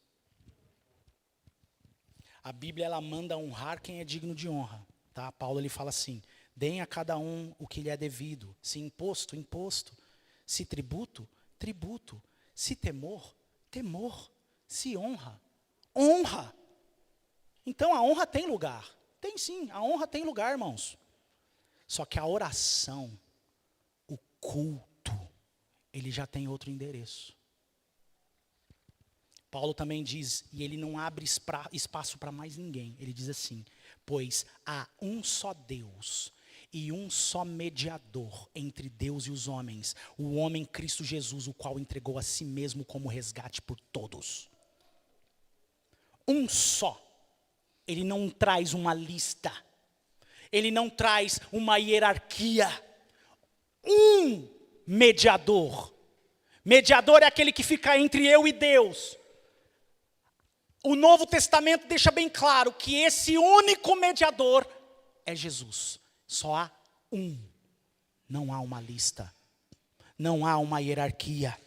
A Bíblia ela manda honrar quem é digno de honra. Tá? Paulo ele fala assim: deem a cada um o que lhe é devido. Se imposto, imposto. Se tributo, tributo. Se temor, temor. Se honra, honra. Então a honra tem lugar. Tem sim, a honra tem lugar, irmãos. Só que a oração, o culto, ele já tem outro endereço. Paulo também diz, e ele não abre espaço para mais ninguém. Ele diz assim, pois há um só Deus e um só mediador entre Deus e os homens, o homem Cristo Jesus, o qual entregou a si mesmo como resgate por todos. Um só. Ele não traz uma lista. Ele não traz uma hierarquia. Um mediador. Mediador é aquele que fica entre eu e Deus. O Novo Testamento deixa bem claro que esse único mediador é Jesus. Só há um. Não há uma lista. Não há uma hierarquia.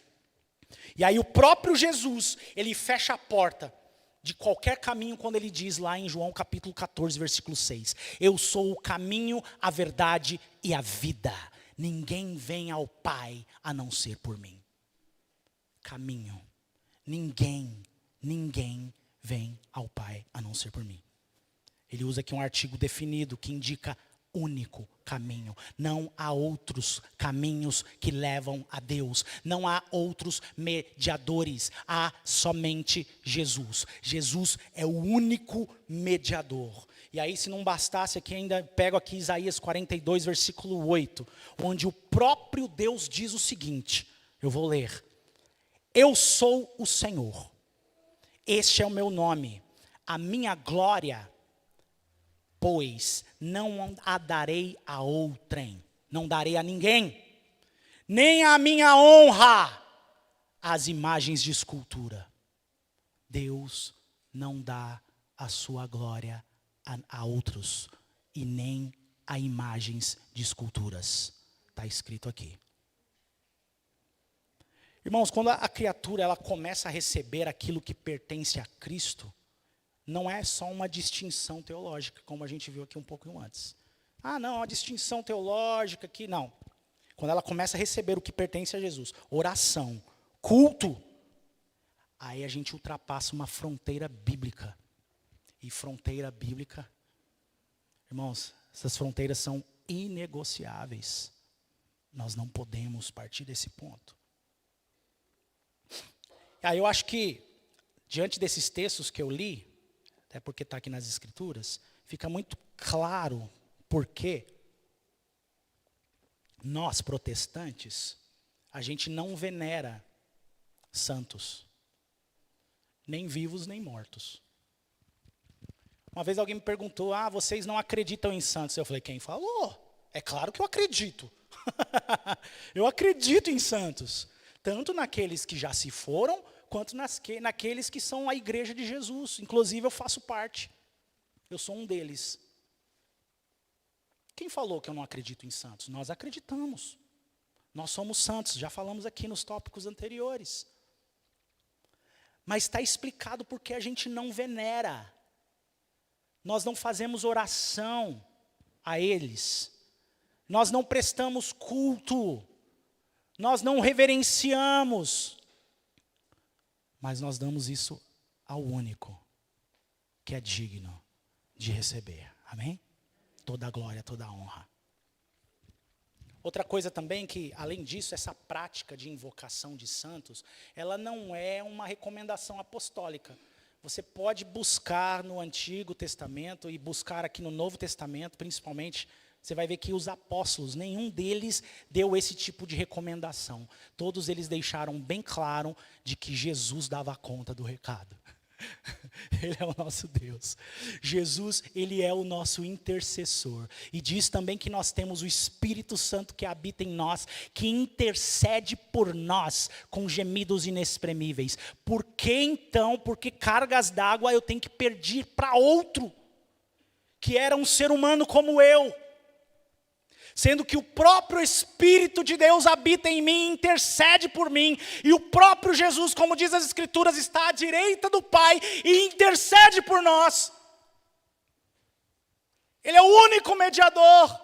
E aí o próprio Jesus, ele fecha a porta de qualquer caminho quando ele diz lá em João capítulo 14, versículo 6. Eu sou o caminho, a verdade e a vida. Ninguém vem ao Pai a não ser por mim. Caminho. Ninguém vem ao Pai a não ser por mim. Ele usa aqui um artigo definido que indica único caminho. Não há outros caminhos que levam a Deus. Não há outros mediadores. Há somente Jesus. Jesus é o único mediador. E aí, se não bastasse aqui, ainda pego aqui Isaías 42, versículo 8, onde o próprio Deus diz o seguinte, eu vou ler. Eu sou o Senhor. Este é o meu nome. A minha glória, pois não a darei a outrem, não darei a ninguém, nem a minha honra às imagens de escultura. Deus não dá a sua glória a outros e nem a imagens de esculturas. Está escrito aqui. Irmãos, quando a criatura ela começa a receber aquilo que pertence a Cristo, não é só uma distinção teológica, como a gente viu aqui um pouco antes. Ah, não, uma distinção teológica aqui, não. Quando ela começa a receber o que pertence a Jesus, oração, culto, aí a gente ultrapassa uma fronteira bíblica. E fronteira bíblica, irmãos, essas fronteiras são inegociáveis. Nós não podemos partir desse ponto. Aí eu acho que, diante desses textos que eu li, até porque está aqui nas Escrituras, fica muito claro por que nós, protestantes, a gente não venera santos, nem vivos nem mortos. Uma vez alguém me perguntou, vocês não acreditam em santos? Eu falei, quem falou? É claro que eu acredito. Eu acredito em santos, tanto naqueles que já se foram, quanto naqueles que são a igreja de Jesus. Inclusive eu faço parte. Eu sou um deles. Quem falou que eu não acredito em santos? Nós acreditamos. Nós somos santos, já falamos aqui nos tópicos anteriores. Mas está explicado porque a gente não venera. Nós não fazemos oração a eles. Nós não prestamos culto. Nós não reverenciamos. Mas nós damos isso ao único que é digno de receber. Amém? Toda a glória, toda a honra. Outra coisa também que, além disso, essa prática de invocação de santos, ela não é uma recomendação apostólica. Você pode buscar no Antigo Testamento e buscar aqui no Novo Testamento, principalmente, você vai ver que os apóstolos, nenhum deles deu esse tipo de recomendação. Todos eles deixaram bem claro de que Jesus dava conta do recado. Ele é o nosso Deus. Jesus, ele é o nosso intercessor. E diz também que nós temos o Espírito Santo que habita em nós, que intercede por nós com gemidos inexprimíveis. Por que então, por que cargas d'água eu tenho que pedir para outro, que era um ser humano como eu? Sendo que o próprio Espírito de Deus habita em mim, intercede por mim, e o próprio Jesus, como diz as Escrituras, está à direita do Pai e intercede por nós. Ele é o único mediador.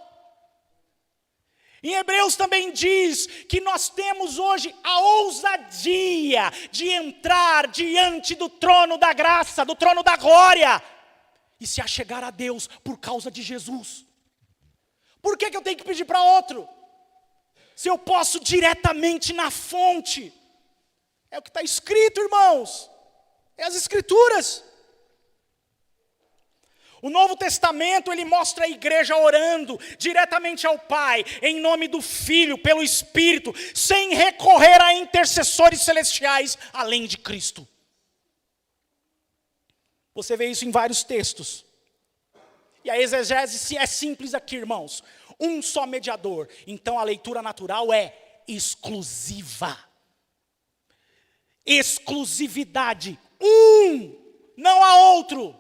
Em Hebreus também diz que nós temos hoje a ousadia de entrar diante do trono da graça, do trono da glória. e se achegar a Deus por causa de Jesus. Por que eu tenho que pedir para outro? Se eu posso diretamente na fonte. É o que está escrito, irmãos. É as Escrituras. O Novo Testamento, ele mostra a igreja orando diretamente ao Pai, em nome do Filho, pelo Espírito, sem recorrer a intercessores celestiais, além de Cristo. Você vê isso em vários textos. E a exegese é simples aqui, irmãos. Um só mediador. Então a leitura natural é exclusiva. Exclusividade. Não há outro.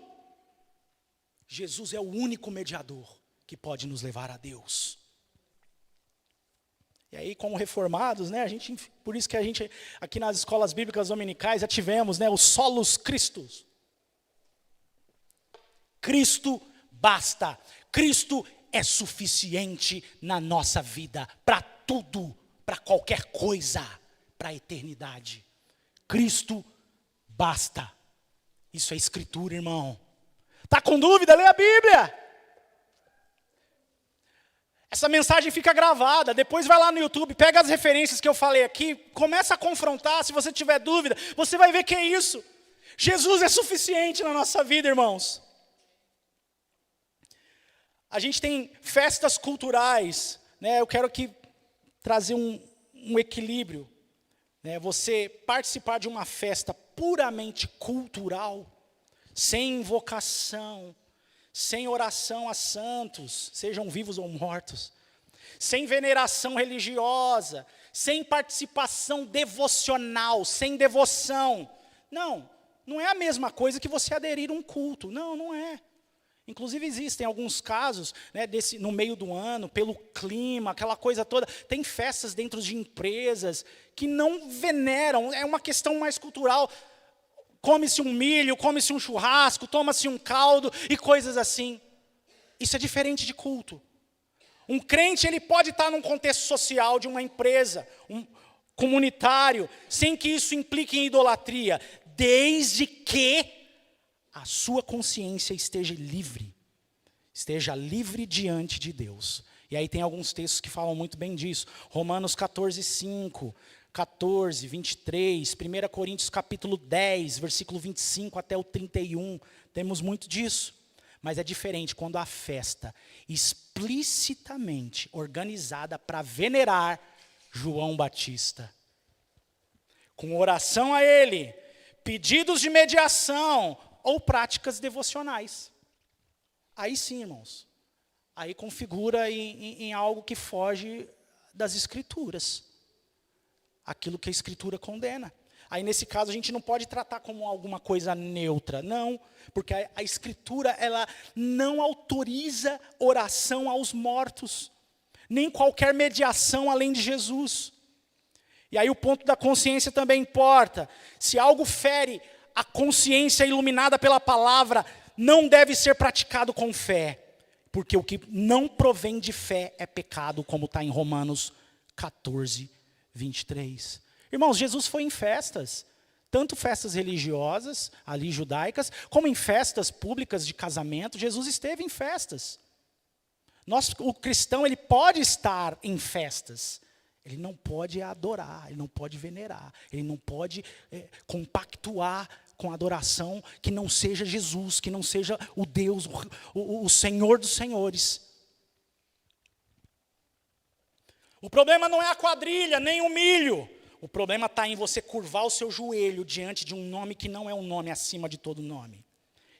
Jesus é o único mediador que pode nos levar a Deus. E aí, como reformados, né, por isso que a gente, aqui nas escolas bíblicas dominicais, já tivemos, né, o Solus Christus. Cristo basta. Cristo é suficiente na nossa vida, para tudo, para qualquer coisa, para a eternidade. Cristo basta. Isso é Escritura, irmão. Está com dúvida? Lê a Bíblia. Essa mensagem fica gravada, depois vai lá no YouTube, pega as referências que eu falei aqui, começa a confrontar, se você tiver dúvida, você vai ver que é isso. Jesus é suficiente na nossa vida, irmãos. A gente tem festas culturais, né? Eu quero aqui trazer um equilíbrio. Né? Você participar de uma festa puramente cultural, sem invocação, sem oração a santos, sejam vivos ou mortos, sem veneração religiosa, sem participação devocional, sem devoção. Não é a mesma coisa que você aderir a um culto. Não é. Inclusive existem alguns casos, né, no meio do ano, pelo clima, aquela coisa toda. Tem festas dentro de empresas que não veneram, é uma questão mais cultural. Come-se um milho, come-se um churrasco, toma-se um caldo e coisas assim. Isso é diferente de culto. Um crente, ele pode estar num contexto social de uma empresa, comunitário, sem que isso implique em idolatria, desde que a sua consciência esteja livre diante de Deus. E aí tem alguns textos que falam muito bem disso. Romanos 14:5, 14, 23, 1 Coríntios capítulo 10, versículo 25 até o 31, temos muito disso. Mas é diferente quando a festa explicitamente organizada para venerar João Batista. Com oração a ele, pedidos de mediação ou práticas devocionais. Aí sim, irmãos, aí configura em algo que foge das Escrituras. Aquilo que a Escritura condena. Aí nesse caso a gente não pode tratar como alguma coisa neutra, não, porque a Escritura ela não autoriza oração aos mortos, nem qualquer mediação além de Jesus. E aí o ponto da consciência também importa. Se algo fere a consciência iluminada pela palavra, não deve ser praticado com fé, porque o que não provém de fé é pecado, como está em Romanos 14:23. Irmãos, Jesus foi em festas, tanto festas religiosas, ali judaicas, como em festas públicas de casamento. Jesus esteve em festas. O cristão, ele pode estar em festas, ele não pode adorar, ele não pode venerar, ele não pode compactuar com adoração que não seja Jesus, que não seja o Deus, o Senhor dos senhores. O problema não é a quadrilha, nem o milho. O problema está em você curvar o seu joelho diante de um nome que não é um nome acima de todo nome.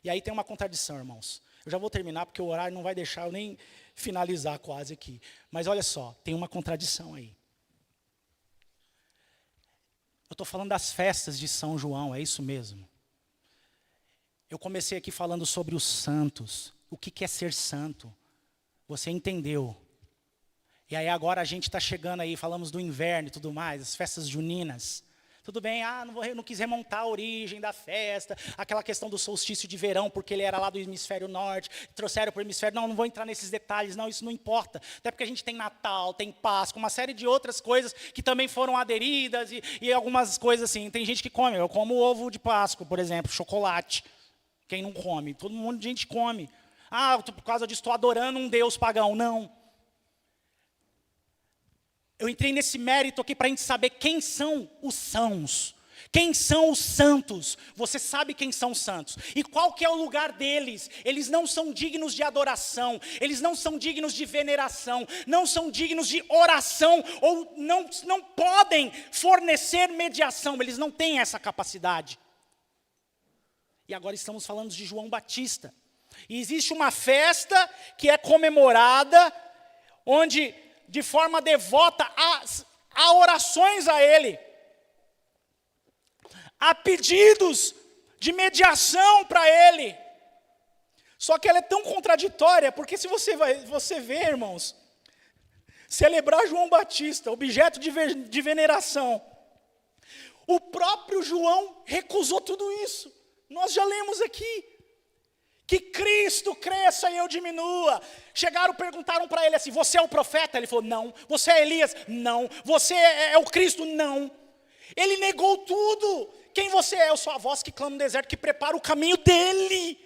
E aí tem uma contradição, irmãos. Eu já vou terminar, porque o horário não vai deixar eu nem finalizar quase aqui. Mas olha só, tem uma contradição aí. Eu estou falando das festas de São João, é isso mesmo. Eu comecei aqui falando sobre os santos. O que é ser santo? Você entendeu. E aí agora a gente está chegando aí, falamos do inverno e tudo mais, as festas juninas. Tudo bem, não quis remontar a origem da festa, aquela questão do solstício de verão, porque ele era lá do hemisfério norte, trouxeram para o hemisfério, não vou entrar nesses detalhes, não, isso não importa. Até porque a gente tem Natal, tem Páscoa, uma série de outras coisas que também foram aderidas e algumas coisas assim. Tem gente que come, eu como ovo de Páscoa, por exemplo, chocolate. Quem não come? Todo mundo de gente come. Ah, por causa disso estou adorando um Deus pagão. Não. Eu entrei nesse mérito aqui para a gente saber quem são os sãos. Quem são os santos? Você sabe quem são os santos. E qual que é o lugar deles? Eles não são dignos de adoração. Eles não são dignos de veneração. Não são dignos de oração. Ou não podem fornecer mediação. Eles não têm essa capacidade. E agora estamos falando de João Batista. E existe uma festa que é comemorada, onde de forma devota há orações a ele. Há pedidos de mediação para ele. Só que ela é tão contraditória, porque se você vê, irmãos, celebrar João Batista, objeto de veneração, o próprio João recusou tudo isso. Nós já lemos aqui. Que Cristo cresça e eu diminua. Perguntaram para ele assim, você é o profeta? Ele falou, não. Você é Elias? Não. Você é o Cristo? Não. Ele negou tudo. Quem você é? Eu sou a voz que clama no deserto, que prepara o caminho dele.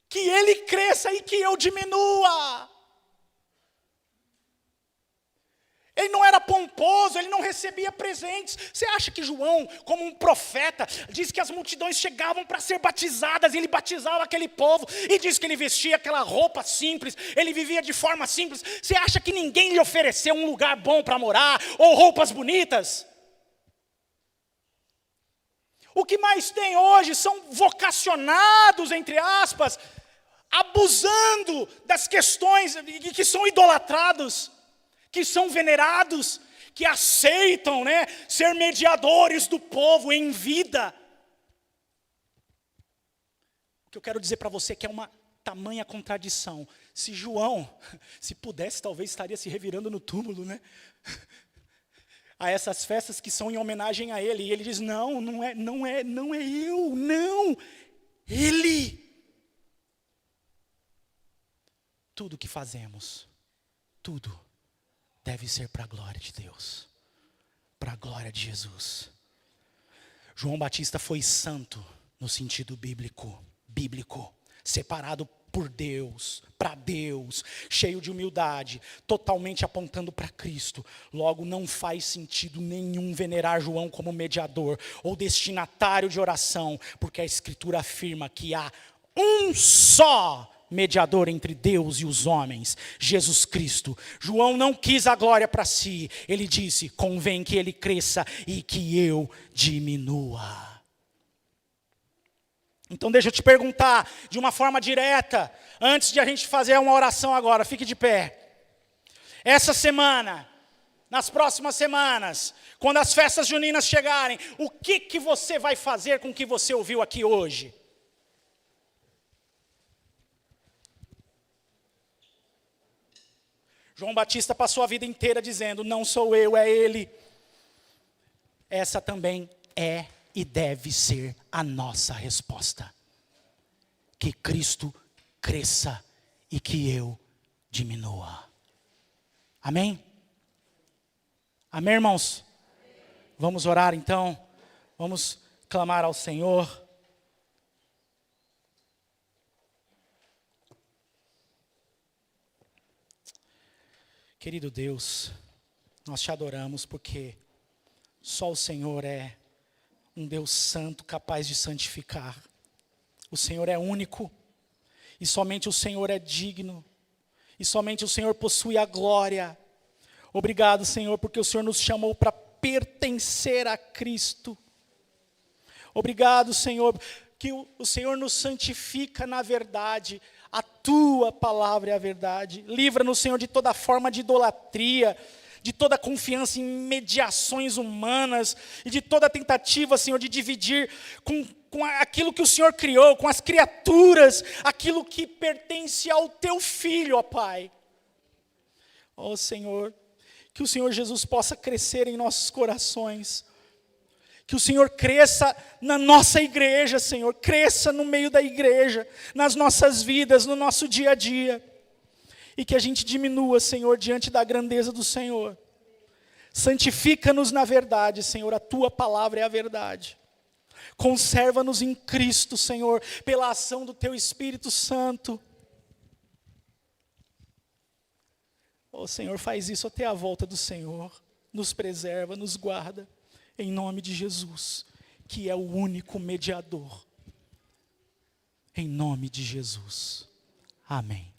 Que ele cresça e que eu diminua. Ele não era pomposo, ele não recebia presentes. Você acha que João, como um profeta, diz que as multidões chegavam para ser batizadas, e ele batizava aquele povo, e diz que ele vestia aquela roupa simples, ele vivia de forma simples. Você acha que ninguém lhe ofereceu um lugar bom para morar, ou roupas bonitas? O que mais tem hoje são vocacionados, entre aspas, abusando das questões, que são idolatrados, que são venerados, que aceitam, ser mediadores do povo em vida. O que eu quero dizer para você é que é uma tamanha contradição. Se João, se pudesse, talvez estaria se revirando no túmulo, a essas festas que são em homenagem a ele. E ele diz, não é eu, não, ele. Tudo que fazemos, tudo, deve ser para a glória de Deus, para a glória de Jesus. João Batista foi santo no sentido bíblico, separado por Deus, para Deus, cheio de humildade, totalmente apontando para Cristo. Logo, não faz sentido nenhum venerar João como mediador ou destinatário de oração, porque a Escritura afirma que há um só mediador entre Deus e os homens, Jesus Cristo. João não quis a glória para si. Ele disse, convém que ele cresça e que eu diminua. Então deixa eu te perguntar, de uma forma direta, antes de a gente fazer uma oração agora, fique de pé. Essa semana, nas próximas semanas, quando as festas juninas chegarem, o que você vai fazer com o que você ouviu aqui hoje? João Batista passou a vida inteira dizendo, não sou eu, é ele. Essa também é e deve ser a nossa resposta. Que Cristo cresça e que eu diminua. Amém? Amém, irmãos? Vamos orar então, vamos clamar ao Senhor. Querido Deus, nós te adoramos porque só o Senhor é um Deus santo capaz de santificar. O Senhor é único e somente o Senhor é digno e somente o Senhor possui a glória. Obrigado, Senhor, porque o Senhor nos chamou para pertencer a Cristo. Obrigado, Senhor, que o Senhor nos santifica na verdade. A tua palavra é a verdade. Livra-nos, Senhor, de toda forma de idolatria, de toda confiança em mediações humanas, e de toda tentativa, Senhor, de dividir com aquilo que o Senhor criou, com as criaturas, aquilo que pertence ao teu Filho, ó Pai. Ó Senhor, que o Senhor Jesus possa crescer em nossos corações, que o Senhor cresça na nossa igreja, Senhor, cresça no meio da igreja, nas nossas vidas, no nosso dia a dia. E que a gente diminua, Senhor, diante da grandeza do Senhor. Santifica-nos na verdade, Senhor, a Tua palavra é a verdade. Conserva-nos em Cristo, Senhor, pela ação do Teu Espírito Santo. Oh, Senhor, faz isso até a volta do Senhor. Nos preserva, nos guarda, em nome de Jesus, que é o único mediador. Em nome de Jesus. Amém.